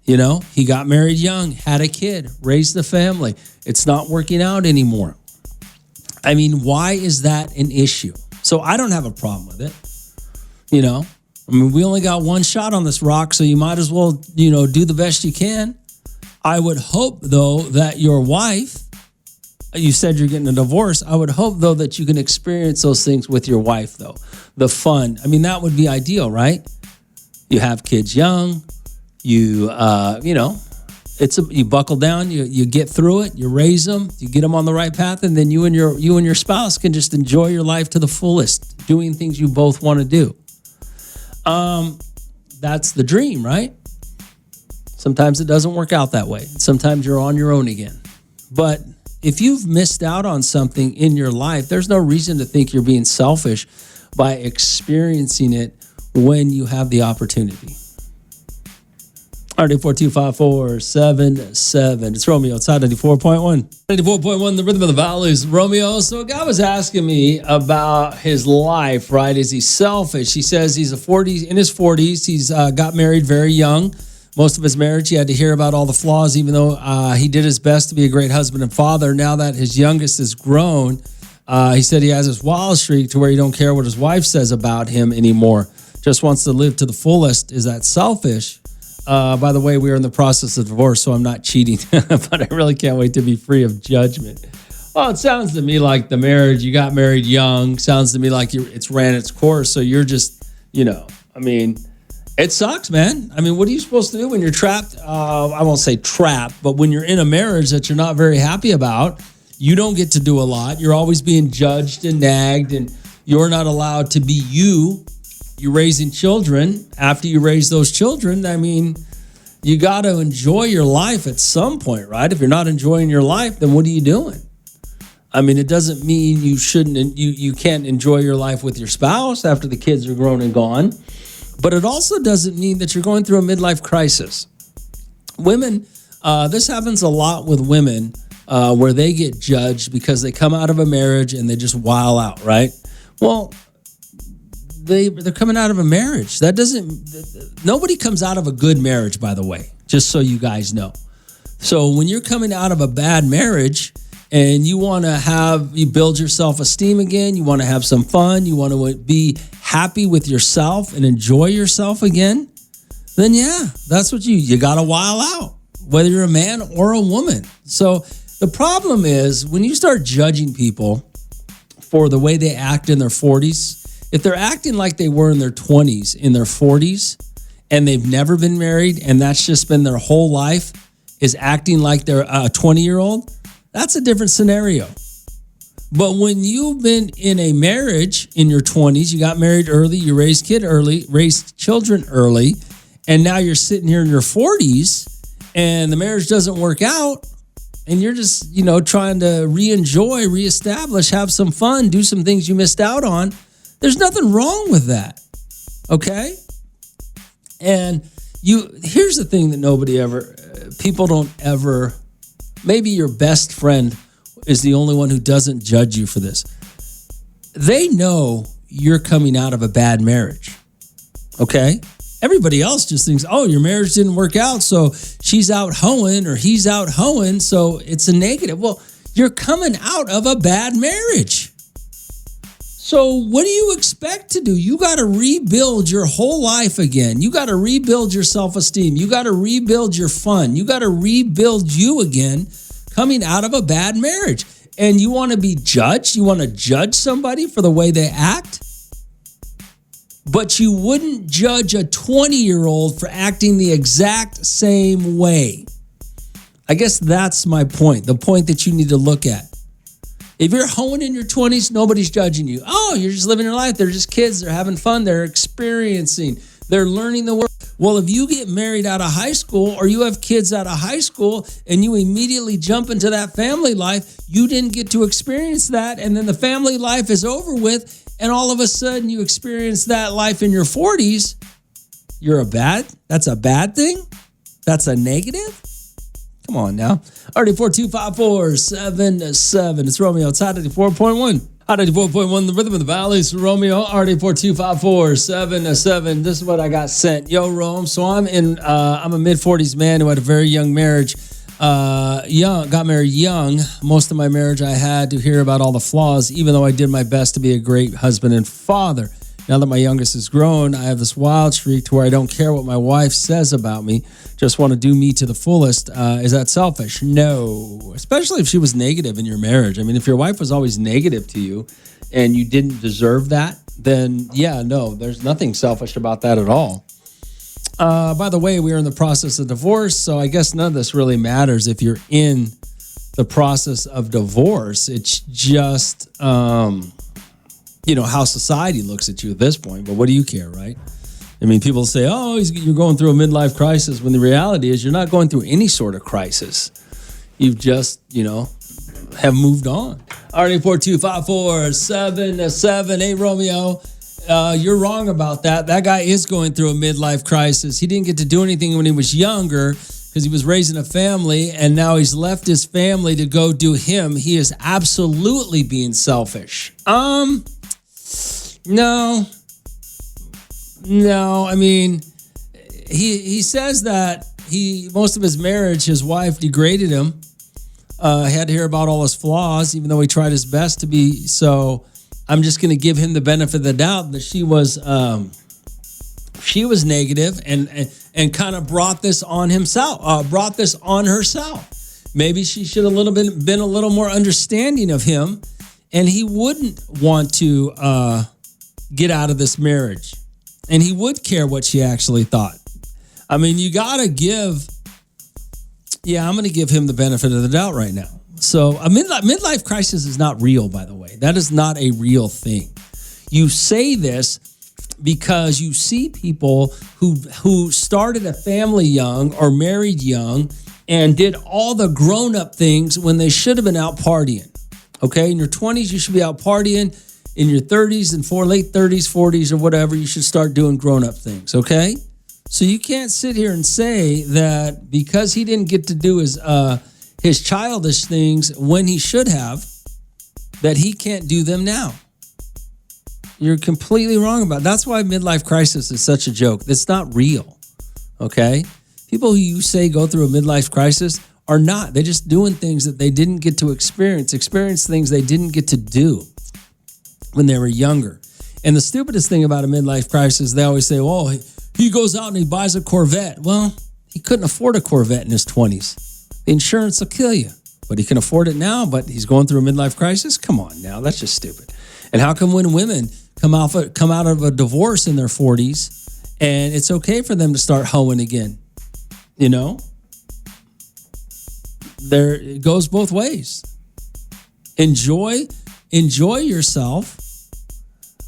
He got married young, had a kid, raised the family. It's not working out anymore. I mean, why is that an issue? So I don't have a problem with it. We only got one shot on this rock, so you might as well, do the best you can. I would hope, though, that your wife, you said you're getting a divorce. I would hope, though, that you can experience those things with your wife, though. The fun. I mean, that would be ideal, right? You have kids young. You buckle down. You get through it. You raise them. You get them on the right path, and then you and your spouse can just enjoy your life to the fullest, doing things you both want to do. That's the dream, right? Sometimes it doesn't work out that way. Sometimes you're on your own again. But if you've missed out on something in your life, there's no reason to think you're being selfish by experiencing it when you have the opportunity. RD42547. It's Romeo. It's hot 94.1. 94.1, the rhythm of the valleys. Romeo. So a guy was asking me about his life, right? Is he selfish? He says he's in his 40s. He's got married very young. Most of his marriage, he had to hear about all the flaws, even though he did his best to be a great husband and father. Now that his youngest is grown, he said he has this wild streak to where he don't care what his wife says about him anymore. Just wants to live to the fullest. Is that selfish? By the way, we are in the process of divorce, so I'm not cheating, but I really can't wait to be free of judgment. Well, it sounds to me like the marriage, you got married young, sounds to me like it's ran its course, so you're just, it sucks, man. I mean, what are you supposed to do when you're trapped? I won't say trapped, but when you're in a marriage that you're not very happy about, you don't get to do a lot. You're always being judged and nagged, and you're not allowed to be you. You're raising children. After you raise those children, I mean, you got to enjoy your life at some point, right? If you're not enjoying your life, then what are you doing? I mean, it doesn't mean you shouldn't, you can't enjoy your life with your spouse after the kids are grown and gone. But it also doesn't mean that you're going through a midlife crisis. Women, this happens a lot with women where they get judged because they come out of a marriage and they just wild out, right? Well, they're coming out of a marriage. Nobody comes out of a good marriage, by the way, just so you guys know. So when you're coming out of a bad marriage and you want to you build your self-esteem again, you want to have some fun, you want to be happy with yourself and enjoy yourself again, then yeah, that's what you got to while out, whether you're a man or a woman. So the problem is when you start judging people for the way they act in their 40s, if they're acting like they were in their 20s, in their 40s, and they've never been married, and that's just been their whole life, is acting like they're a 20-year-old, that's a different scenario. But when you've been in a marriage in your 20s, you got married early, you raised children early, and now you're sitting here in your 40s, and the marriage doesn't work out, and you're just, trying to reestablish, have some fun, do some things you missed out on, there's nothing wrong with that, okay? And here's the thing that people don't ever, maybe your best friend is the only one who doesn't judge you for this. They know you're coming out of a bad marriage, okay? Everybody else just thinks, oh, your marriage didn't work out, so she's out hoeing or he's out hoeing, so it's a negative. Well, you're coming out of a bad marriage. So what do you expect to do? You got to rebuild your whole life again. You got to rebuild your self-esteem. You got to rebuild your fun. You got to rebuild you again coming out of a bad marriage. And you want to be judged? You want to judge somebody for the way they act? But you wouldn't judge a 20-year-old for acting the exact same way. I guess that's my point, the point that you need to look at. If you're hoeing in your 20s, nobody's judging you. Oh, you're just living your life. They're just kids. They're having fun. They're experiencing. They're learning the world. Well, if you get married out of high school or you have kids out of high school and you immediately jump into that family life, you didn't get to experience that. And then the family life is over with. And all of a sudden you experience that life in your 40s. That's a bad thing? That's a negative? Come on now. RD42547. It's Romeo. It's Hot 94.1. Hot 94.1, the rhythm of the valley. It's Romeo. RD42547. This is what I got sent. Yo, Rome. So I'm a mid-40s man who had a very young marriage. Got married young. Most of my marriage I had to hear about all the flaws, even though I did my best to be a great husband and father. Now that my youngest is grown, I have this wild streak to where I don't care what my wife says about me. Just want to do me to the fullest. Is that selfish? No. Especially if she was negative in your marriage. I mean, if your wife was always negative to you and you didn't deserve that, then yeah, no, there's nothing selfish about that at all. By the way, we are in the process of divorce, so I guess none of this really matters if you're in the process of divorce. It's just, how society looks at you at this point. But what do you care, right? I mean, people say, oh, you're going through a midlife crisis, when the reality is you're not going through any sort of crisis. You've just, have moved on. RD42547. Hey, Romeo. You're wrong about that. That guy is going through a midlife crisis. He didn't get to do anything when he was younger because he was raising a family, and now he's left his family to go do him. He is absolutely being selfish. No. I mean, he says that most of his marriage, his wife degraded him. Had to hear about all his flaws, even though he tried his best to be so. I'm just going to give him the benefit of the doubt that she was negative and kind of brought this on herself. Maybe she should have been a little more understanding of him, and he wouldn't want to get out of this marriage, and he would care what she actually thought. I mean, you got to give. Yeah, I'm going to give him the benefit of the doubt right now. So a midlife crisis is not real, by the way. That is not a real thing. You say this because you see people who started a family young or married young and did all the grown-up things when they should have been out partying. Okay, in your 20s, you should be out partying. In your 30s and late 30s, 40s, or whatever, you should start doing grown-up things, okay? So you can't sit here and say that because he didn't get to do his childish things when he should have, that he can't do them now. You're completely wrong about it. That's why midlife crisis is such a joke. It's not real, okay? People who you say go through a midlife crisis are not. They're just doing things that they didn't get to experience things they didn't get to do when they were younger. And the stupidest thing about a midlife crisis, they always say, well, he goes out and he buys a Corvette. Well, he couldn't afford a Corvette in his 20s. The insurance will kill you. But he can afford it now, but he's going through a midlife crisis? Come on now, that's just stupid. And how come when women come out of a divorce in their 40s and it's okay for them to start hoeing again? You know? It goes both ways. Enjoy yourself.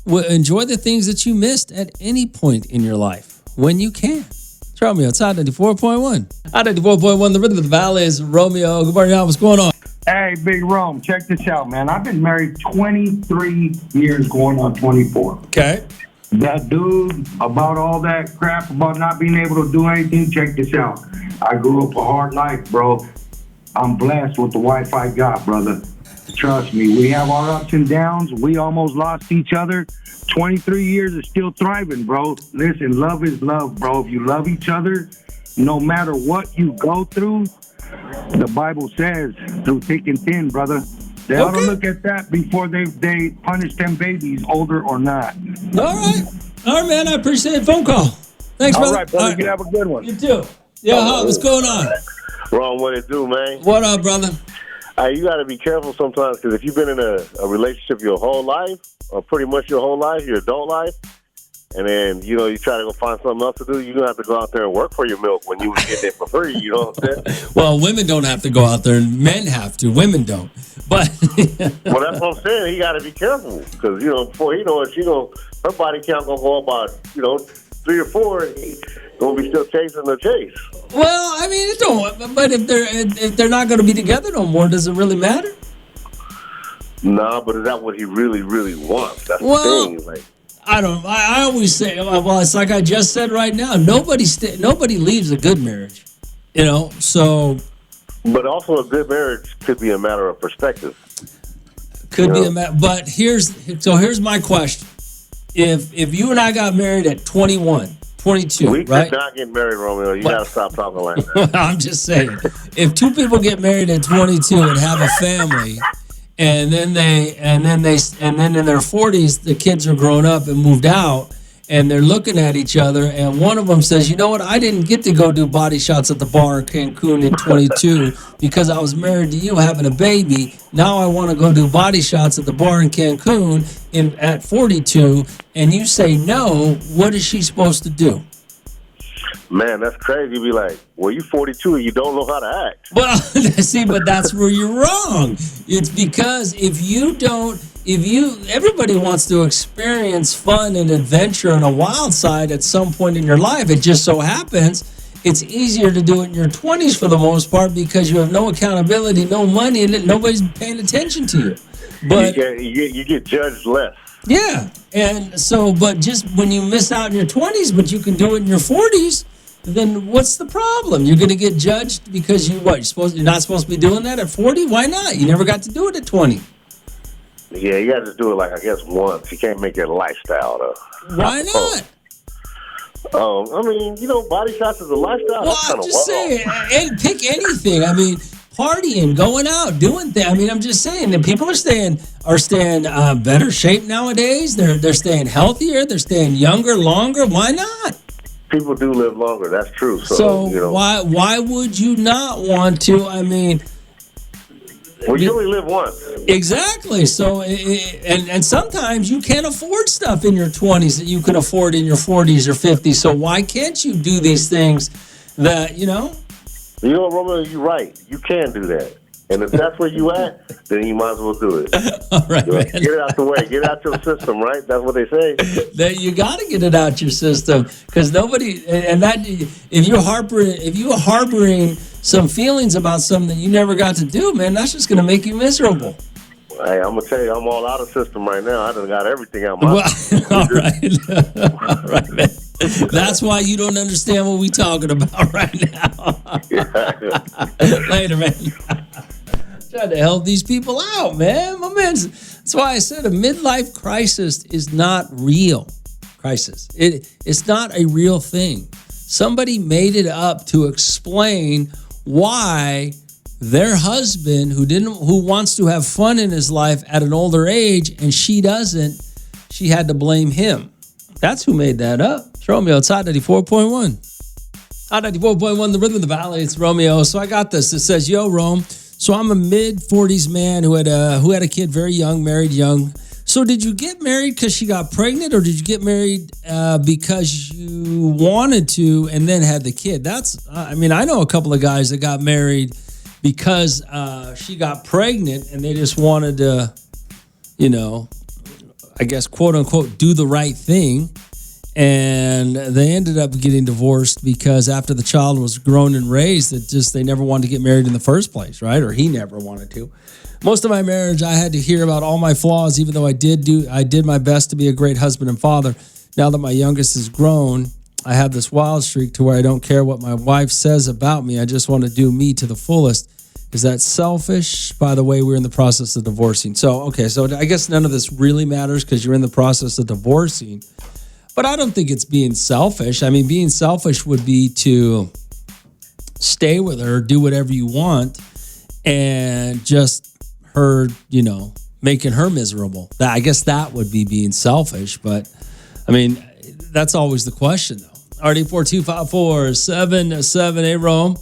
Enjoy the things that you missed at any point in your life when you can. It's Romeo. It's Hot 94.1. Hot 94.1, the rhythm of the valley is Romeo. Good morning, what's going on? Hey, Big Rome, check this out, man. I've been married 23 years, going on 24. Okay. That dude, about all that crap, about not being able to do anything, check this out. I grew up a hard life, bro. I'm blessed with the wife I got, brother. Trust me, we have our ups and downs. We almost lost each other. 23 years is still thriving, bro. Listen, love is love, bro. If you love each other, no matter what you go through, the Bible says, through thick and thin, brother. They ought to look at that before they punish them babies, older or not. All right, man. I appreciate the phone call. Thanks, brother. All right, brother. You have a good one. You too. Yeah, what's going on? Wrong, what it do, man? What up, brother? You got to be careful sometimes, because if you've been in a relationship your whole life, or pretty much your whole life, your adult life, and then, you try to go find something else to do, you're going to have to go out there and work for your milk when you get there for free, you know what I'm saying? Well, women don't have to go out there, and men have to. Women don't. But well, that's what I'm saying. He got to be careful, because, before he knows it, her body count going to go about, 3 or 4, and he's going to be still chasing the chase. Well, I mean, it don't. But if they're not going to be together no more, does it really matter? Nah, but is that what he really, really wants? That's the thing. Like, I always say, well, it's like I just said right now. Nobody leaves a good marriage, So. But also, a good marriage could be a matter of perspective. Could be a matter. But here's my question: If you and I got married at 21. 22, we right? could not get married, Romeo. You got to stop talking like that. I'm just saying, if two people get married at 22 and have a family, and then in their 40s the kids are grown up and moved out, and they're looking at each other, and one of them says, "You know what? I didn't get to go do body shots at the bar in Cancun at 22 because I was married to you having a baby. Now I want to go do body shots at the bar in Cancun at 42." And you say no. What is she supposed to do? Man, that's crazy. You'd be like, well, you're 42 and you don't know how to act. Well, see, but that's where you're wrong. It's because everybody wants to experience fun and adventure and a wild side at some point in your life. It just so happens it's easier to do it in your 20s for the most part because you have no accountability, no money, and nobody's paying attention to you. But you get judged less. Yeah, and so, but just when you miss out in your 20s, but you can do it in your 40s, then what's the problem? You're going to get judged because you're not supposed to be doing that at 40? Why not? You never got to do it at 20. Yeah, you got to do it, like, I guess, once. You can't make it a lifestyle, though. Why not? I mean, body shots is a lifestyle. Well, I'm just saying, and pick anything. I mean, partying, going out, doing things. I mean, I'm just saying that people are staying better shape nowadays. They're staying healthier. They're staying younger, longer. Why not? People do live longer. That's true. So why would you not want to? I mean, well, you only live once. Exactly. So, and sometimes you can't afford stuff in your 20s that you can afford in your 40s or 50s. So why can't you do these things that, You know, Romeo, you're right. You can do that. And if that's where you at, then you might as well do it. All right, man. Get it out the way. Get it out your system, right? That's what they say. That you got to get it out your system because nobody. And that if you're harboring some feelings about something that you never got to do, man, that's just going to make you miserable. Hey, I'm gonna tell you, I'm all out of system right now. I done got everything out my system. All right, man. That's why you don't understand what we talking about right now. Later, man. Trying to help these people out, man. My man's That's why I said a midlife crisis is not real. It's not a real thing. Somebody made it up to explain why their husband, who wants to have fun in his life at an older age, and she doesn't, she had to blame him. That's who made that up. It's Romeo. It's Hot 94.1. Hot 94.1, the Rhythm of the Valley. It's Romeo. So I got this. It says, "Yo, Rome. So I'm a mid-40s man who had a kid very young, married young. So did you get married because she got pregnant, or did you get married because you wanted to and then had the kid?" I know a couple of guys that got married because she got pregnant and they just wanted to, I guess, quote unquote, do the right thing. And they ended up getting divorced because after the child was grown and raised, they never wanted to get married in the first place, right? Or he never wanted to. Most of my marriage, I had to hear about all my flaws, even though I did my best to be a great husband and father. Now that my youngest is grown, I have this wild streak to where I don't care what my wife says about me. I just want to do me to the fullest. Is that selfish? By the way, we're in the process of divorcing. So I guess none of this really matters because you're in the process of divorcing. But I don't think it's being selfish. I mean, being selfish would be to stay with her, do whatever you want, and just her, making her miserable. I guess that would be being selfish. But, I mean, that's always the question, though. RD425477, hey, Rome.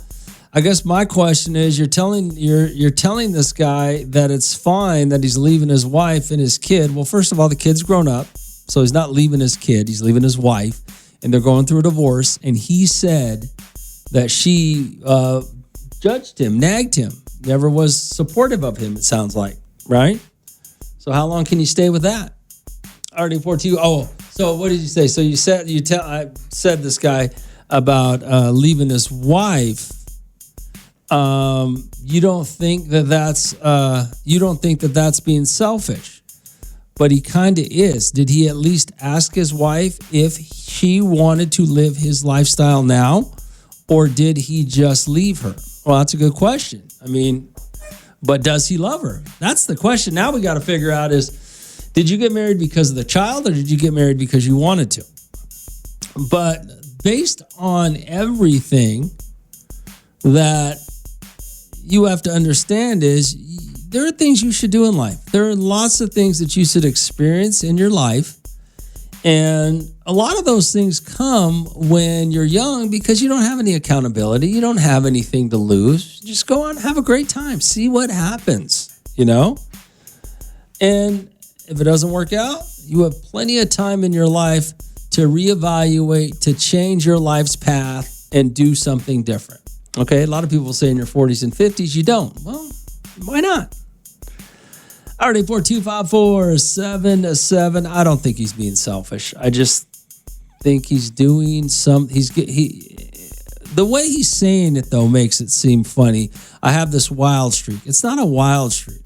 I guess my question is, you're telling this guy that it's fine that he's leaving his wife and his kid. Well, first of all, the kid's grown up. So he's not leaving his kid, he's leaving his wife, and they're going through a divorce. And he said that she judged him, nagged him, never was supportive of him, it sounds like, right? So how long can you stay with that? RD42, so what did you say? So I said this guy about leaving his wife. You don't think that that's being selfish? But he kind of is. Did he at least ask his wife if she wanted to live his lifestyle now, or did he just leave her? Well, that's a good question. I mean, but does he love her? That's the question. Now we got to figure out is, did you get married because of the child, or did you get married because you wanted to? But based on everything that you have to understand is, there are things you should do in life. There are lots of things that you should experience in your life. And a lot of those things come when you're young because you don't have any accountability. You don't have anything to lose. Just go out and have a great time. See what happens, And if it doesn't work out, you have plenty of time in your life to reevaluate, to change your life's path and do something different. Okay, a lot of people say in your 40s and 50s, you don't. Well, why not? RD425477. I don't think he's being selfish. I just think he's doing the way he's saying it, though, makes it seem funny. I have this wild streak. It's not a wild streak.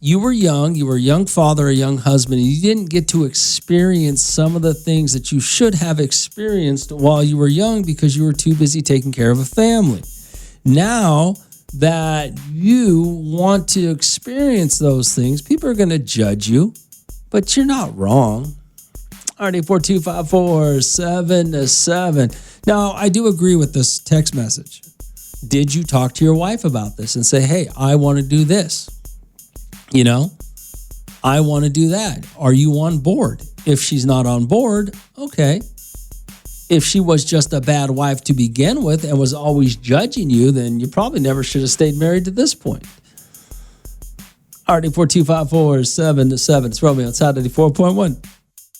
You were young. You were a young father, a young husband, and you didn't get to experience some of the things that you should have experienced while you were young because you were too busy taking care of a family. Now that you want to experience those things, people are going to judge you, but you're not wrong. RD425477. Now, I do agree with this text message. Did you talk to your wife about this and say, hey, I want to do this? I want to do that. Are you on board? If she's not on board, okay. If she was just a bad wife to begin with and was always judging you, then you probably never should have stayed married to this point. RD425477. It's Romeo. It's Hot 94.1.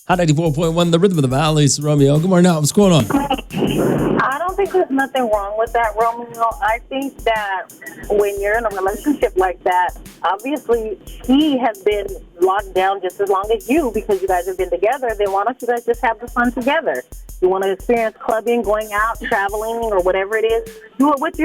Hot 94.1, the Rhythm of the Valley. It's Romeo. Good morning. What's going on? I don't think there's nothing wrong with that, Romeo. I think that when you're in a relationship like that, obviously he has been locked down just as long as you because you guys have been together. Then why don't you guys just have the fun together? You want to experience clubbing, going out, traveling, or whatever it is, do it with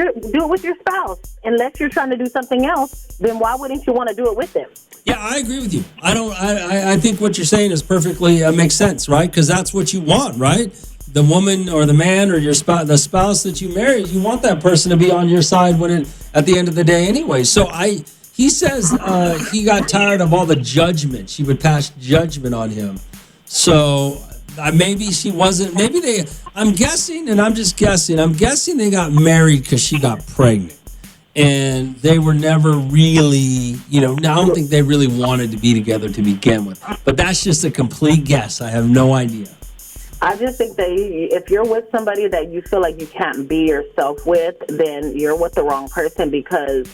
your spouse. Unless you're trying to do something else, then why wouldn't you want to do it with them? Yeah, I agree with you. I think what you're saying is perfectly makes sense, right? Because that's what you want, right? The woman or the man or the spouse that you marry, you want that person to be on your side at the end of the day anyway. So He says he got tired of all the judgment. She would pass judgment on him. So maybe she wasn't. Maybe they. I'm guessing, and I'm just guessing. I'm guessing they got married because she got pregnant, and they were never really. I don't think they really wanted to be together to begin with. But that's just a complete guess. I have no idea. I just think that if you're with somebody that you feel like you can't be yourself with, then you're with the wrong person, because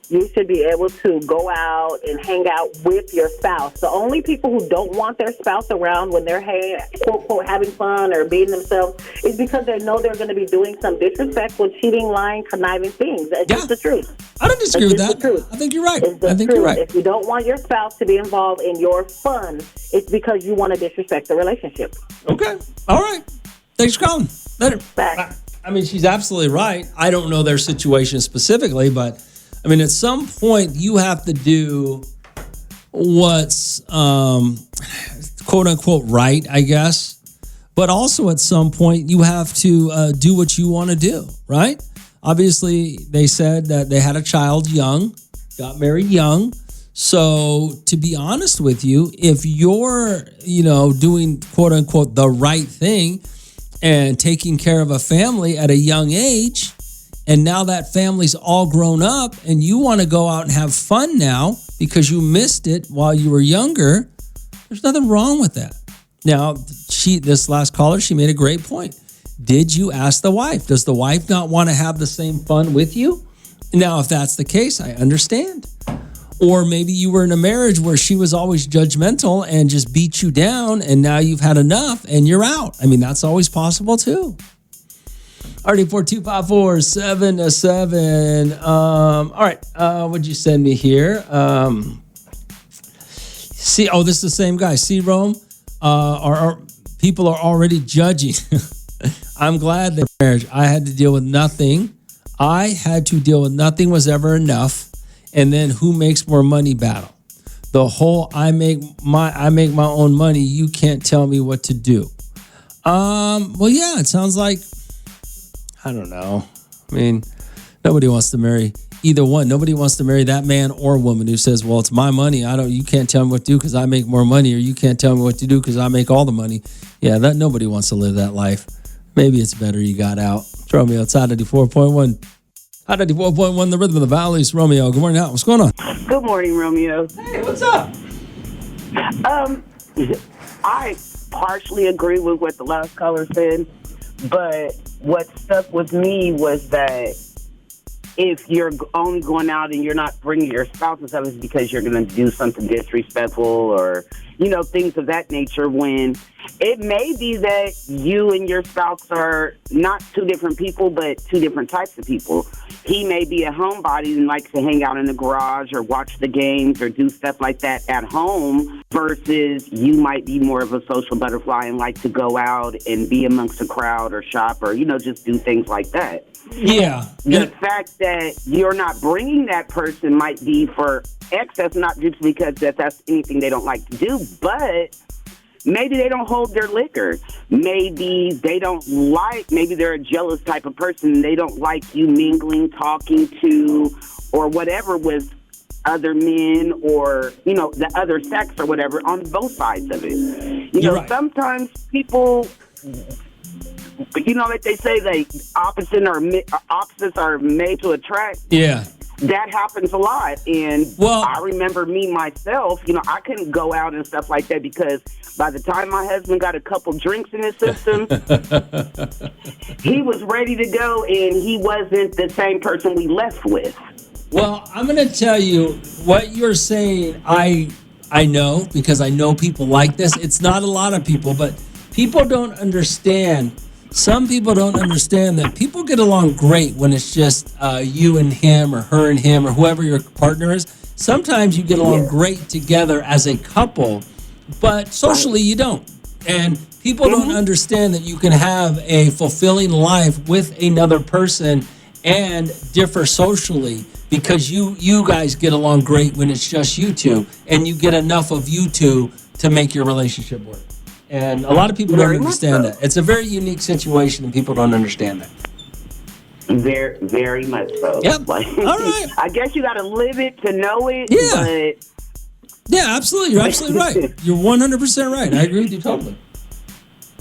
you should be able to go out and hang out with your spouse. The only people who don't want their spouse around when they're, quote, quote, having fun or being themselves is because they know they're going to be doing some disrespectful, cheating, lying, conniving things. It's just the truth. I don't disagree with that. I think you're right. I think you're right. If you don't want your spouse to be involved in your fun, it's because you want to disrespect the relationship. Okay. All right. Thanks for calling. Later. Bye. I mean, she's absolutely right. I don't know their situation specifically, but I mean, at some point you have to do what's quote unquote right, I guess. But also at some point you have to do what you want to do, right? Obviously, they said that they had a child young, got married young. So to be honest with you, if you're, doing quote unquote the right thing and taking care of a family at a young age, and now that family's all grown up and you want to go out and have fun now because you missed it while you were younger, there's nothing wrong with that. Now, this last caller, she made a great point. Did you ask the wife? Does the wife not want to have the same fun with you? Now, if that's the case, I understand. Or maybe you were in a marriage where she was always judgmental and just beat you down, and now you've had enough and you're out. I mean, that's always possible too. RD4254-707. All right. What'd you send me here? This is the same guy. Rome. Our people are already judging. I'm glad that marriage. I had to deal with nothing. Was ever enough. And then who makes more money battle. The whole I make my own money. You can't tell me what to do. Well, yeah, it sounds like, I don't know. I mean, nobody wants to marry either one. Nobody wants to marry that man or woman who says, well, it's my money. You can't tell me what to do because I make more money, or you can't tell me what to do because I make all the money. Yeah, nobody wants to live that life. Maybe it's better you got out. It's Romeo. It's Hot 94.1. Hot 94.1, the rhythm of the valleys. Romeo, good morning. What's going on? Good morning, Romeo. Hey, what's up? I partially agree with what the last caller said, but what stuck with me was that if you're only going out and you're not bringing your spouse and stuff, it's because you're going to do something disrespectful or, things of that nature, when it may be that you and your spouse are not two different people, but two different types of people. He may be a homebody and likes to hang out in the garage or watch the games or do stuff like that at home, versus you might be more of a social butterfly and like to go out and be amongst a crowd or shop or, just do things like that. Yeah. The fact that you're not bringing that person might be for excess, not just because that's anything they don't like to do, but maybe they don't hold their liquor. Maybe maybe they're a jealous type of person. They don't like you mingling, talking to, or whatever with other men or, the other sex or whatever on both sides of it. Right. Sometimes people, like they say, opposites are made to attract. Yeah. That happens a lot. And I remember me, myself, I couldn't go out and stuff like that because by the time my husband got a couple drinks in his system, he was ready to go, and he wasn't the same person we left with. Well, I'm going to tell you what you're saying. I know, because I know people like this. It's not a lot of people, but people don't understand. Some people don't understand that people get along great when it's just you and him or her and him or whoever your partner is. Sometimes you get along great together as a couple, but socially you don't. And people don't understand that you can have a fulfilling life with another person and differ socially, because you guys get along great when it's just you two, and you get enough of you two to make your relationship work. And a lot of people don't understand that. It's a very unique situation, and people don't understand that. Very, very much so. Yep. Like, All right. I guess you got to live it to know it. Yeah. But Yeah, absolutely. You're absolutely right. You're 100% right. I agree with you totally.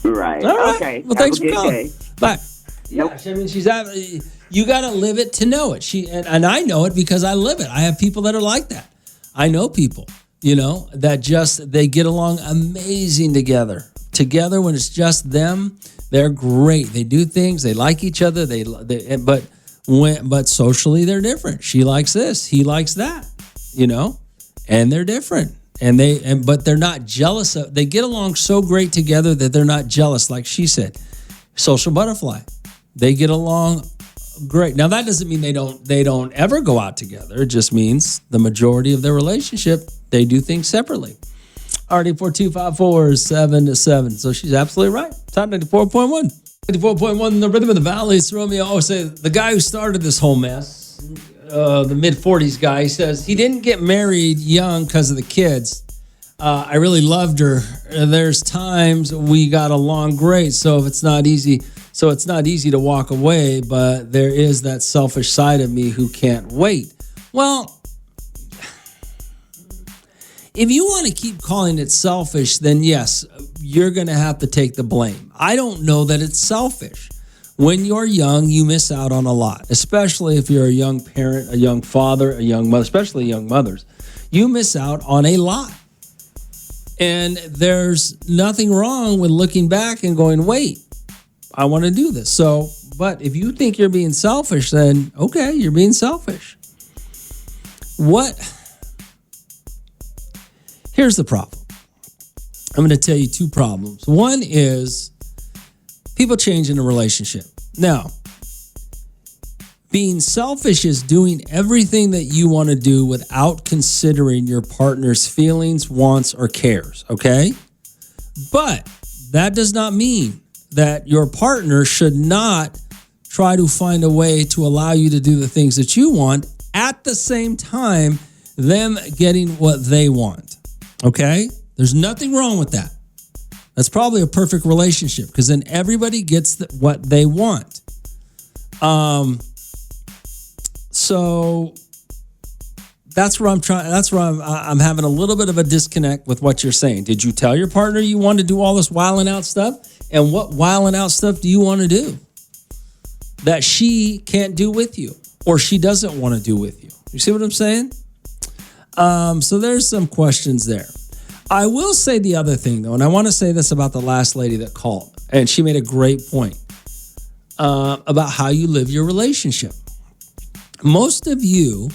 right. All right. Okay. Well, Have thanks a for good calling. day. Bye. Nope. Yeah, I mean, you got to live it to know it. And I know it because I live it. I have people that are like that. I know people, that they get along amazing together. Together when it's just them, they're great. They do things. They like each other. But socially they're different. She likes this. He likes that. And they're different. But they're not jealous of. They get along so great together that they're not jealous. Like she said, social butterfly. They get along great. Now that doesn't mean they don't ever go out together. It just means the majority of their relationship they do things separately. RD4254-7-7. So she's absolutely right. Top 94.1. 94.1, the rhythm of the valley. It's Romeo. Oh, say the guy who started this whole mess, the mid-40s guy, he says he didn't get married young because of the kids. I really loved her. There's times we got along great, so it's not easy to walk away, but there is that selfish side of me who can't wait. Well, if you want to keep calling it selfish, then yes, you're going to have to take the blame. I don't know that it's selfish. When you're young, you miss out on a lot, especially if you're a young parent, a young father, a young mother, especially young mothers. You miss out on a lot. And there's nothing wrong with looking back and going, wait, I want to do this. But if you think you're being selfish, then okay, you're being selfish. Here's the problem. I'm going to tell you two problems. One is people change in a relationship. Now, being selfish is doing everything that you want to do without considering your partner's feelings, wants, or cares, okay? But that does not mean that your partner should not try to find a way to allow you to do the things that you want at the same time them getting what they want. Okay? There's nothing wrong with that. That's probably a perfect relationship because then everybody gets what they want. So that's where I'm having a little bit of a disconnect with what you're saying. Did you tell your partner you want to do all this wilding out stuff? And what wilding out stuff do you want to do that she can't do with you or she doesn't want to do with you? You see what I'm saying? So there's some questions there. I will say the other thing, though, and I want to say this about the last lady that called, and she made a great point about how you live your relationship. Most of you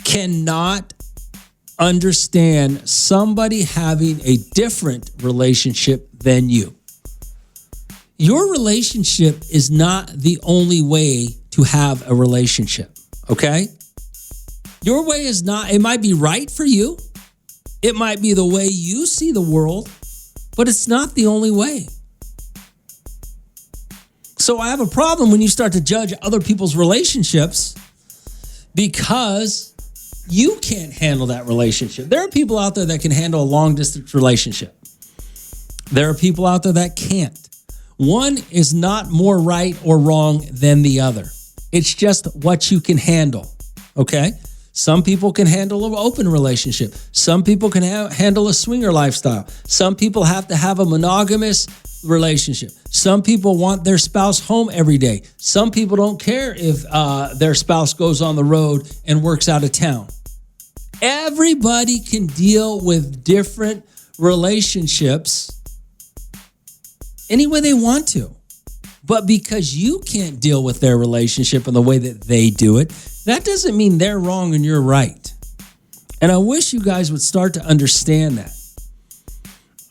cannot understand somebody having a different relationship than you. Your relationship is not the only way to have a relationship, okay? Your way is not, it might be right for you. It might be the way you see the world, but it's not the only way. So I have a problem when you start to judge other people's relationships because you can't handle that relationship. There are people out there that can handle a long distance relationship. There are people out there that can't. One is not more right or wrong than the other. It's just what you can handle, okay? Some people can handle an open relationship. Some people can handle a swinger lifestyle. Some people have to have a monogamous relationship. Some people want their spouse home every day. Some people don't care if their spouse goes on the road and works out of town. Everybody can deal with different relationships any way they want to. But because you can't deal with their relationship in the way that they do it, that doesn't mean they're wrong and you're right. And I wish you guys would start to understand that.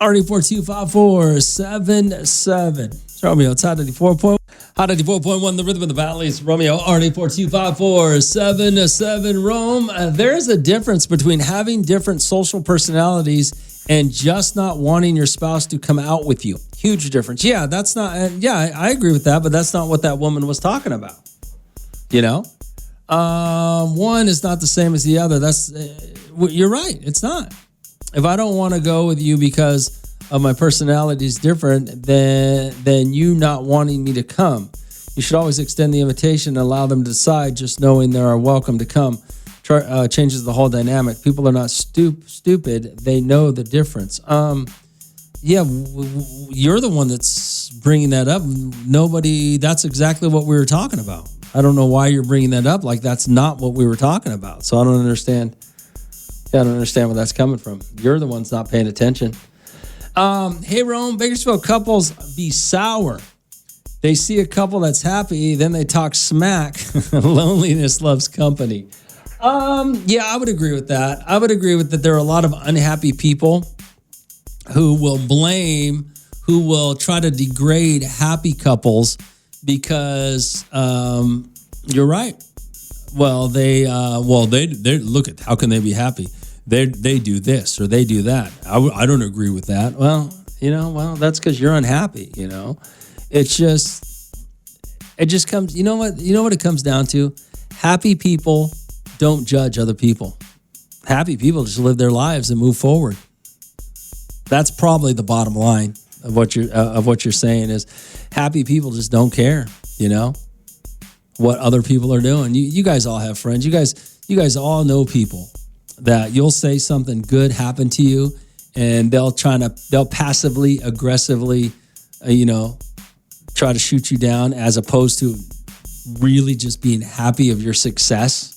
RD4254-77. It's Romeo. It's Hot 94.1. Hot 94.1, the rhythm of the valley. It's Romeo. RD4254-77. Rome. There's a difference between having different social personalities and just not wanting your spouse to come out with you. Huge difference. Yeah, that's not, I agree with that, but that's not what that woman was talking about. You know? One is not the same as the other. You're right. It's not. If I don't want to go with you because of my personality is different than you not wanting me to come, You should always extend the invitation and allow them to decide. Just knowing they are welcome to come changes the whole dynamic. People are not stupid. They know the difference. Yeah, you're the one that's bringing that up. That's exactly what we were talking about. I don't know why you're bringing that up. Like, that's not what we were talking about. So I don't understand. Yeah, I don't understand where that's coming from. You're the one's not paying attention. Hey, Rome, Bakersfield couples be sour. They see a couple that's happy, then they talk smack. Loneliness loves company. Yeah, I would agree with that. I would agree with that. There are a lot of unhappy people who will try to degrade happy couples because you're right. Well, they look at how can they be happy? They do this or they do that. I don't agree with that. Well, that's because you're unhappy. It just comes. You know what it comes down to? Happy people don't judge other people. Happy people just live their lives and move forward. That's probably the bottom line of what you're saying is happy people just don't care, what other people are doing. You guys all have friends. You guys all know people that you'll say something good happened to you and they'll passively, aggressively, try to shoot you down as opposed to really just being happy of your success,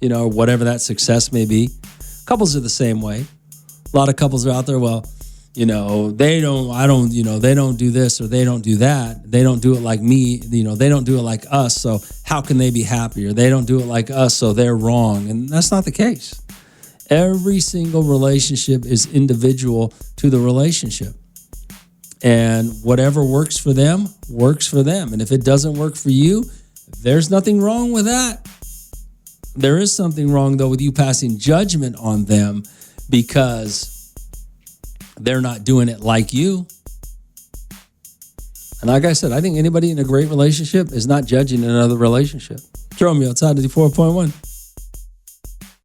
or whatever that success may be. Couples are the same way. A lot of couples are out there, they don't do this or they don't do that. They don't do it like me, they don't do it like us. So how can they be happy? Or they don't do it like us, so they're wrong. And that's not the case. Every single relationship is individual to the relationship. And whatever works for them, works for them. And if it doesn't work for you, there's nothing wrong with that. There is something wrong, though, with you passing judgment on them because they're not doing it like you. And like I said, I think anybody in a great relationship is not judging another relationship. Romeo, it's out of the 4.1.